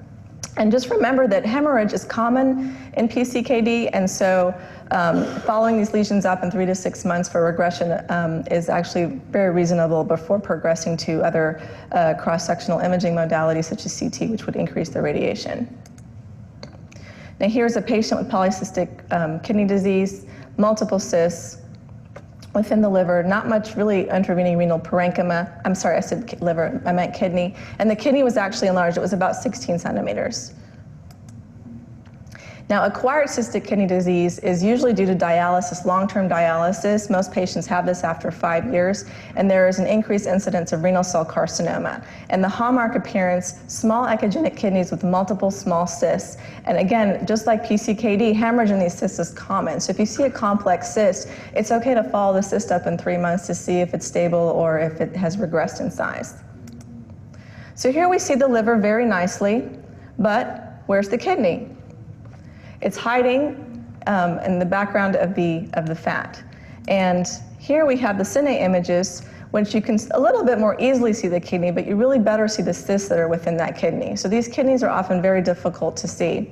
And just remember that hemorrhage is common in PCKD, and so following these lesions up in 3 to 6 months for regression is actually very reasonable before progressing to other cross-sectional imaging modalities such as CT, which would increase the radiation. Now here's a patient with polycystic kidney disease, multiple cysts within the liver, not much really intervening renal parenchyma. I'm sorry, I said liver, I meant kidney. And the kidney was actually enlarged. It was about 16 centimeters. Now, acquired cystic kidney disease is usually due to dialysis, long-term dialysis. Most patients have this after 5 years, and there is an increased incidence of renal cell carcinoma. And the hallmark appearance, small echogenic kidneys with multiple small cysts. And again, just like PCKD, hemorrhage in these cysts is common. So if you see a complex cyst, it's okay to follow the cyst up in 3 months to see if it's stable or if it has regressed in size. So here we see the liver very nicely, but where's the kidney? It's hiding in the background of the fat. And here we have the cine images, which you can a little bit more easily see the kidney, but you really better see the cysts that are within that kidney. So these kidneys are often very difficult to see.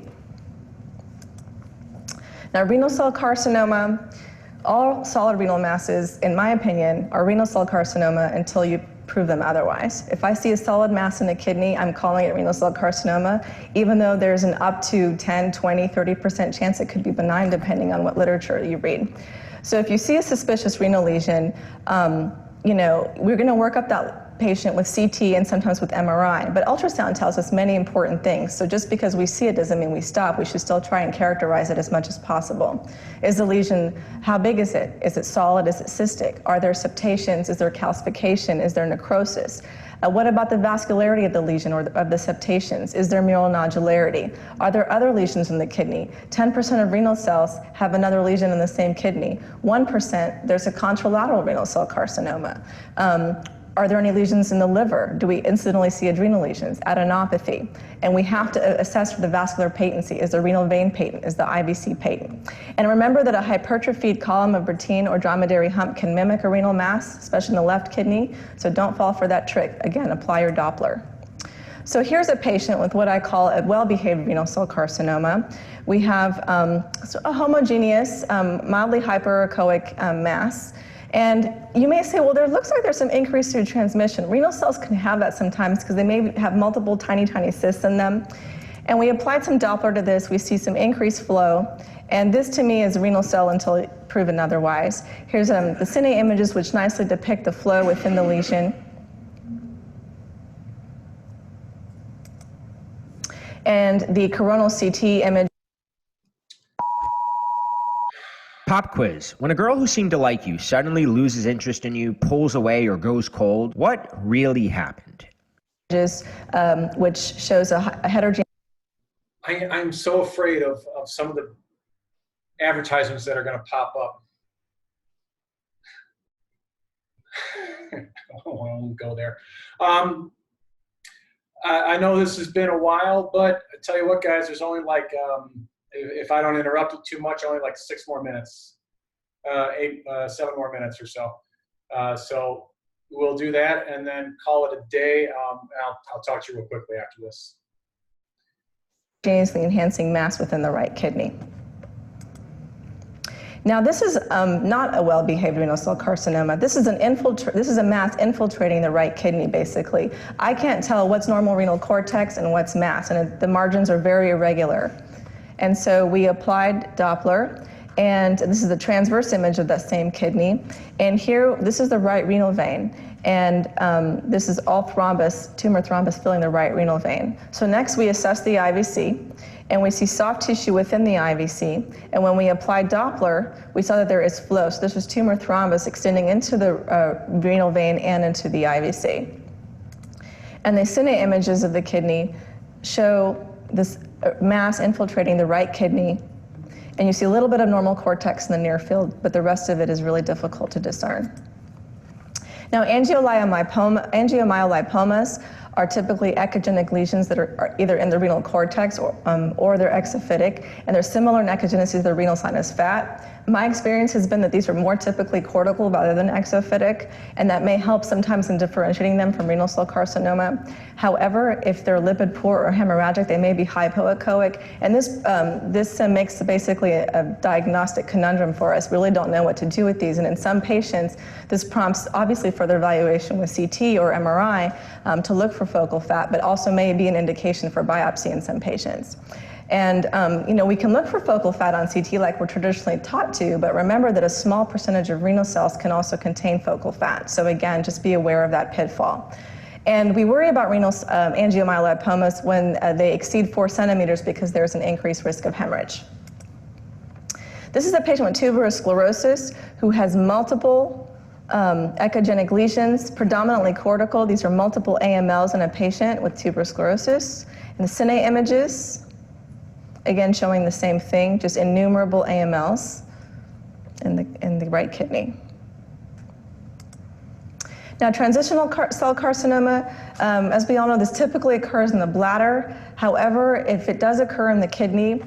Now, renal cell carcinoma, all solid renal masses, in my opinion, are renal cell carcinoma until you prove them otherwise. If I see a solid mass in the kidney, I'm calling it renal cell carcinoma, even though there's an up to 10, 20, 30% chance it could be benign depending on what literature you read. So if you see a suspicious renal lesion, we're going to work up that patient with CT and sometimes with MRI, but ultrasound tells us many important things. So just because we see it doesn't mean we stop. We should still try and characterize it as much as possible. Is the lesion, how big is it? Is it solid? Is it cystic? Are there septations? Is there calcification? Is there necrosis? What about the vascularity of the lesion or of the septations? Is there mural nodularity? Are there other lesions in the kidney? 10% of renal cells have another lesion in the same kidney. 1%, there's a contralateral renal cell carcinoma. Are there any lesions in the liver? Do we incidentally see adrenal lesions, adenopathy? And we have to assess for the vascular patency. Is the renal vein patent? Is the IVC patent? And remember that a hypertrophied column of Bertine or dromedary hump can mimic a renal mass, especially in the left kidney. So don't fall for that trick. Again, apply your Doppler. So here's a patient with what I call a well-behaved renal cell carcinoma. We have a homogeneous, mildly hyperechoic mass. And you may say, well, there looks like there's some increase through transmission. Renal cells can have that sometimes because they may have multiple tiny, tiny cysts in them. And we applied some Doppler to this. We see some increased flow. And this, to me, is a renal cell until proven otherwise. Here's the cine images, which nicely depict the flow within the lesion. And the coronal CT image. Pop quiz. When a girl who seemed to like you suddenly loses interest in you, pulls away, or goes cold, what really happened? Which shows a heterogeneous. I'm so afraid of some of the advertisements that are going to pop up. I won't go there. I know this has been a while, but I tell you what, guys, there's only like, if I don't interrupt it too much, only like 6 more minutes, 7 more minutes or so. So we'll do that and then call it a day. I'll talk to you real quickly after this. homogeneously enhancing mass within the right kidney. Now, this is not a well-behaved renal cell carcinoma. This is a mass infiltrating the right kidney, basically. I can't tell what's normal renal cortex and what's mass, and the margins are very irregular. And so we applied Doppler, and this is the transverse image of that same kidney. And here, this is the right renal vein. And this is all thrombus, tumor thrombus filling the right renal vein. So next we assess the IVC, and we see soft tissue within the IVC. And when we applied Doppler, we saw that there is flow. So this was tumor thrombus extending into the renal vein and into the IVC. And the cine images of the kidney show this mass infiltrating the right kidney. And you see a little bit of normal cortex in the near field, but the rest of it is really difficult to discern. Now, angiomyolipomas are typically echogenic lesions that are either in the renal cortex or they're exophytic, and they're similar in echogenesis to the renal sinus fat. My experience has been that these are more typically cortical rather than exophytic, and that may help sometimes in differentiating them from renal cell carcinoma. However, if they're lipid poor or hemorrhagic, they may be hypoechoic, and this makes basically a diagnostic conundrum for us. We really don't know what to do with these, and in some patients, this prompts obviously further evaluation with CT or MRI to look for focal fat, but also may be an indication for biopsy in some patients. And we can look for focal fat on CT like we're traditionally taught to, but remember that a small percentage of renal cells can also contain focal fat. So again, just be aware of that pitfall. And we worry about renal angiomyolipomas when they exceed 4 centimeters because there's an increased risk of hemorrhage. This is a patient with tuberous sclerosis who has multiple echogenic lesions, predominantly cortical. These are multiple AMLs in a patient with tuberous sclerosis. And the cine images, again showing the same thing, just innumerable AMLs in the right kidney. Now, transitional cell carcinoma, as we all know, this typically occurs in the bladder. However, if it does occur in the kidney,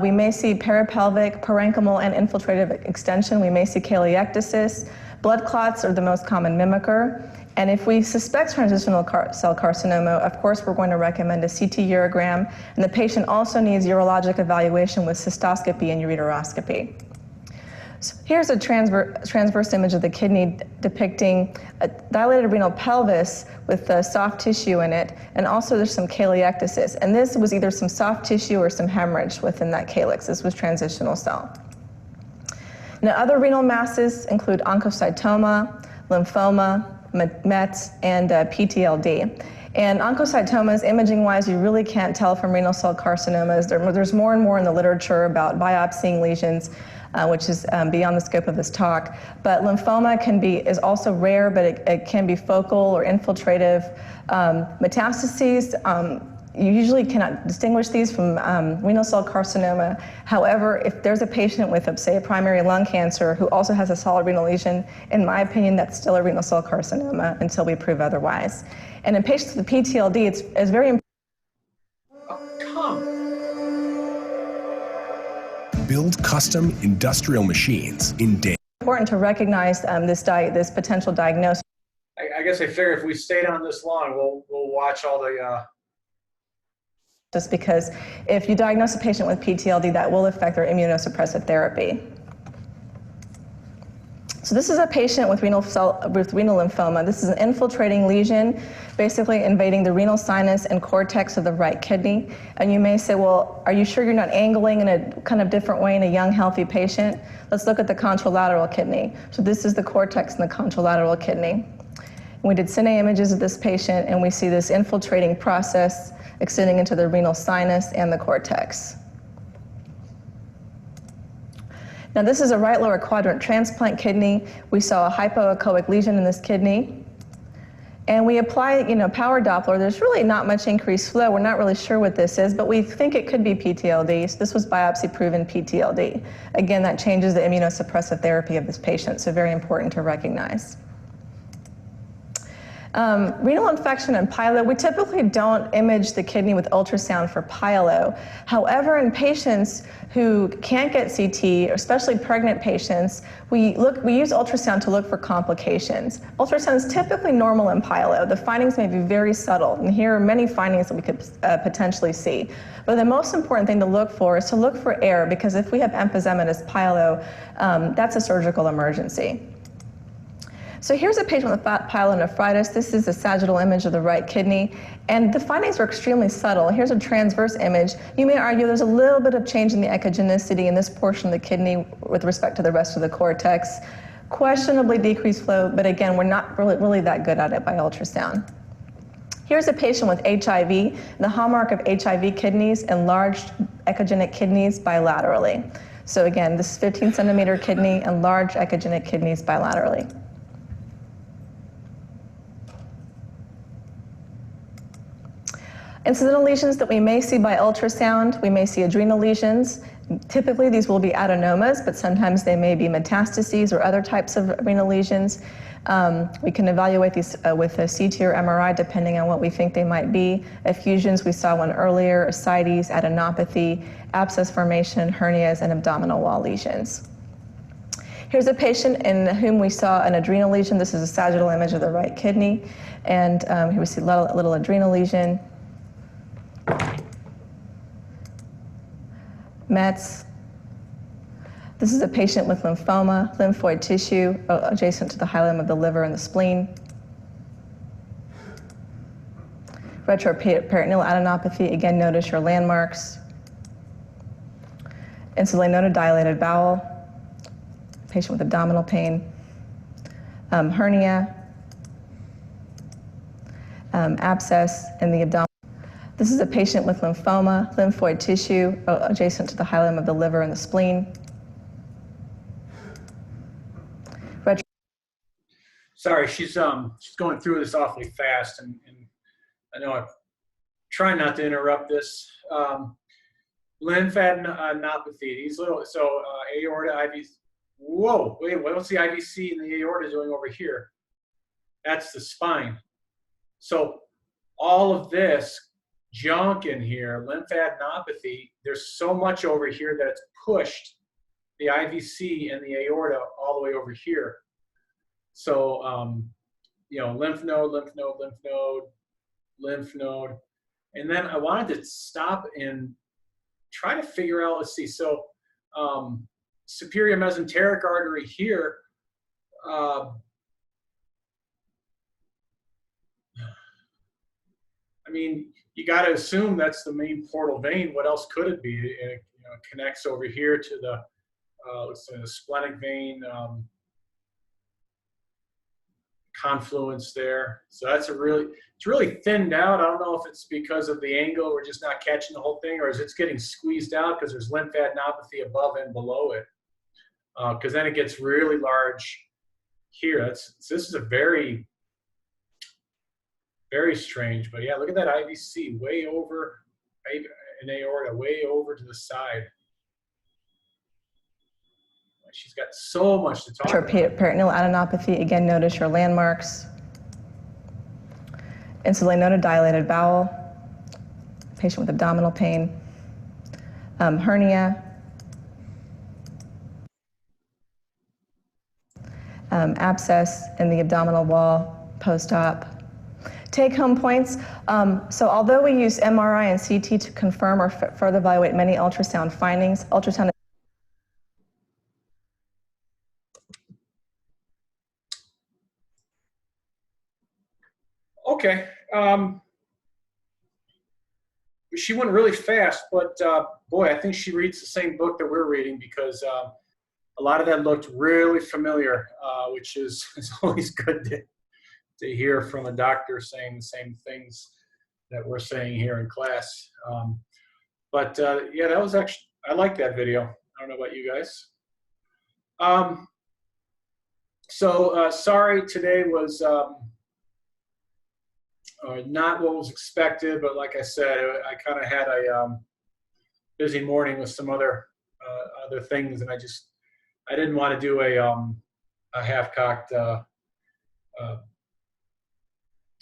we may see peripelvic, parenchymal, and infiltrative extension. We may see chaliectasis. Blood clots are the most common mimicker. And if we suspect transitional cell carcinoma, of course, we're going to recommend a CT urogram. And the patient also needs urologic evaluation with cystoscopy and ureteroscopy. So here's a transverse image of the kidney depicting a dilated renal pelvis with soft tissue in it, and also there's some chaliectasis. And this was either some soft tissue or some hemorrhage within that calyx. This was transitional cell. Now, other renal masses include oncocytoma, lymphoma, METs, and PTLD. And oncocytomas, imaging-wise, you really can't tell from renal cell carcinomas. There's more and more in the literature about biopsying lesions, which is beyond the scope of this talk. But lymphoma is also rare, but it can be focal or infiltrative. Metastases, you usually cannot distinguish these from renal cell carcinoma. However, if there's a patient with, say, a primary lung cancer who also has a solid renal lesion, in my opinion, that's still a renal cell carcinoma until we prove otherwise. And in patients with PTLD, it's very important. Build custom industrial machines in days. Important to recognize this potential diagnosis. I guess I figure if we stayed on this long, we'll watch all the. Just because if you diagnose a patient with PTLD, that will affect their immunosuppressive therapy. So this is a patient with renal lymphoma. This is an infiltrating lesion, basically invading the renal sinus and cortex of the right kidney. And you may say, well, are you sure you're not angling in a kind of different way in a young, healthy patient? Let's look at the contralateral kidney. So this is the cortex and the contralateral kidney. And we did cine images of this patient, and we see this infiltrating process extending into the renal sinus and the cortex. Now, this is a right lower quadrant transplant kidney. We saw a hypoechoic lesion in this kidney. And we apply, power Doppler. There's really not much increased flow. We're not really sure what this is, but we think it could be PTLD. So this was biopsy-proven PTLD. Again, that changes the immunosuppressive therapy of this patient, so very important to recognize. Renal infection and pyelo, we typically don't image the kidney with ultrasound for pyelo. However, in patients who can't get CT, especially pregnant patients, we use ultrasound to look for complications. Ultrasound is typically normal in pyelo. The findings may be very subtle, and here are many findings that we could potentially see. But the most important thing to look for is to look for air, because if we have emphysematous pyelo, that's a surgical emergency. So here's a patient with pyelonephritis. This is a sagittal image of the right kidney, and the findings are extremely subtle. Here's a transverse image. You may argue there's a little bit of change in the echogenicity in this portion of the kidney with respect to the rest of the cortex. Questionably decreased flow, but again, we're not really that good at it by ultrasound. Here's a patient with HIV. The hallmark of HIV kidneys, enlarged echogenic kidneys bilaterally. So again, this 15 centimeter kidney, enlarged echogenic kidneys bilaterally. Incidental lesions that we may see by ultrasound, we may see adrenal lesions. Typically these will be adenomas, but sometimes they may be metastases or other types of renal lesions. We can evaluate these with a CT or MRI depending on what we think they might be. Effusions, we saw one earlier, ascites, adenopathy, abscess formation, hernias, and abdominal wall lesions. Here's a patient in whom we saw an adrenal lesion. This is a sagittal image of the right kidney. And here we see a little adrenal lesion. Mets. This is a patient with lymphoma, lymphoid tissue adjacent to the hilum of the liver and the spleen. Retroperitoneal adenopathy, again, notice your landmarks. Instantly noted dilated bowel, patient with abdominal pain. Hernia, abscess in the abdomen. This is a patient with lymphoma, lymphoid tissue adjacent to the hilum of the liver and the spleen. Sorry, she's going through this awfully fast, and I know I'm trying not to interrupt this. Lymphadenopathy, these little, aorta, IVC. Whoa, wait, what's the IVC in the aorta doing over here? That's the spine. So all of this junk in here, lymphadenopathy, there's so much over here that it's pushed the IVC and the aorta all the way over here. So, you know, lymph node, lymph node, lymph node, lymph node. And then I wanted to stop and try to figure out, let's see, so superior mesenteric artery here, I mean, you got to assume that's the main portal vein. What else could it be? It, you know, connects over here to the, let's say, the splenic vein, confluence there. So that's it's really thinned out. I don't know if it's because of the angle, we're just not catching the whole thing, or is it's getting squeezed out because there's lymphadenopathy above and below it. Because then it gets really large here. This is a very, very strange. But yeah, look at that IVC way over, an aorta way over to the side. She's got so much to talk about. Retroperitoneal adenopathy, again, notice your landmarks. Instantly noted dilated bowel, patient with abdominal pain. Hernia. Abscess in the abdominal wall, post-op. Take-home points. So although we use MRI and CT to confirm or further evaluate many ultrasound findings, ultrasound Okay. She went really fast, but boy, I think she reads the same book that we're reading, because a lot of that looked really familiar, which is always good to hear from a doctor saying the same things that we're saying here in class. Yeah, that was actually, I like that video. I don't know about you guys. Sorry, today was not what was expected, but like I said, I kind of had a busy morning with some other things, and I didn't want to do a half-cocked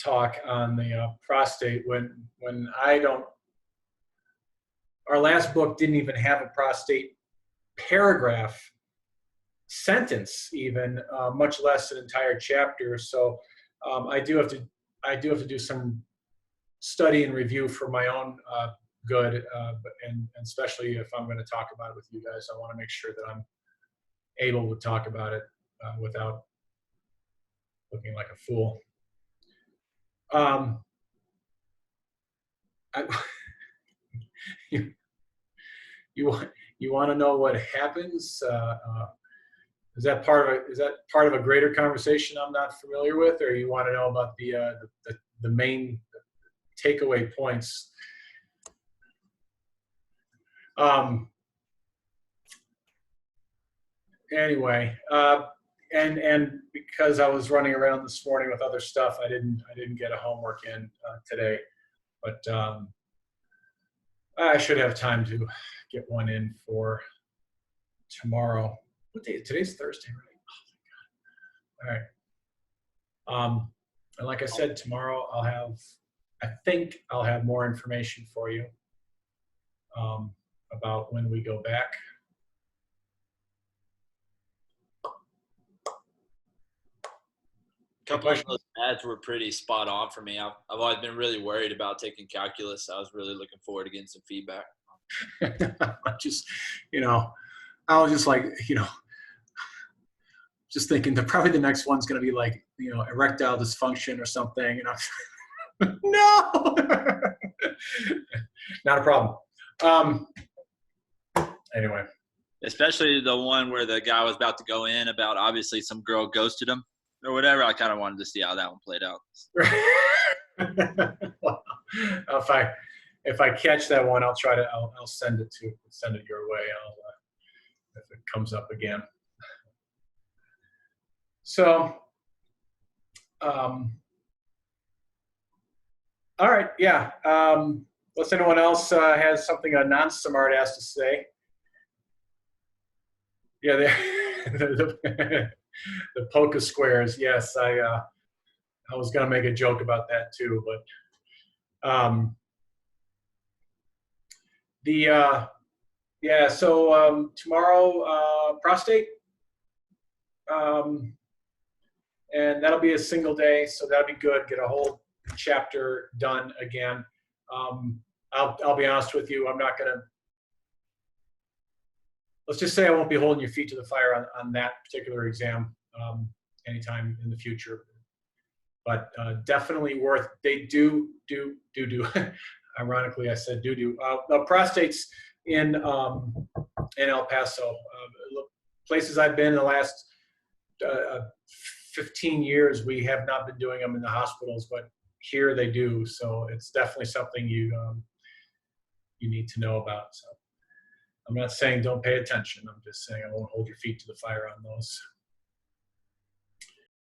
talk on the prostate when I don't. Our last book didn't even have a prostate paragraph, sentence even, much less an entire chapter. So I do have to do some study and review for my own good, and especially if I'm going to talk about it with you guys, I want to make sure that I'm able to talk about it without looking like a fool. You want to know what happens? Is that part of a greater conversation I'm not familiar with, or you want to know about the main takeaway points? Anyway, and because I was running around this morning with other stuff, I didn't get a homework in today, but I should have time to get one in for tomorrow. What day? Today's Thursday, right? Oh my God. All right. And like I said, tomorrow I think I'll have more information for you about when we go back. A couple of those ads were pretty spot on for me. I've always been really worried about taking calculus. I was really looking forward to getting some feedback. Just, I was just like, just thinking that probably the next one's going to be like, erectile dysfunction or something. And I'm no, not a problem. Anyway. Especially the one where the guy was about to go in about obviously some girl ghosted him or whatever. I kind of wanted to see how that one played out. Well, if I catch that one, I'll send it your way. If it comes up again. So, all right, yeah. Unless anyone else has something a non-smart ass to say. Yeah, the polka squares. Yes, I was gonna make a joke about that too, but yeah. So tomorrow, prostate, and that'll be a single day, so that'll be good. Get a whole chapter done again. I'll be honest with you. I'm not gonna. Let's just say I won't be holding your feet to the fire on that particular exam anytime in the future. But definitely worth. They do. Ironically, I said do. Prostates in El Paso, places I've been in the last 15 years, we have not been doing them in the hospitals, but here they do. So it's definitely something you need to know about. So I'm not saying don't pay attention. I'm just saying I won't hold your feet to the fire on those.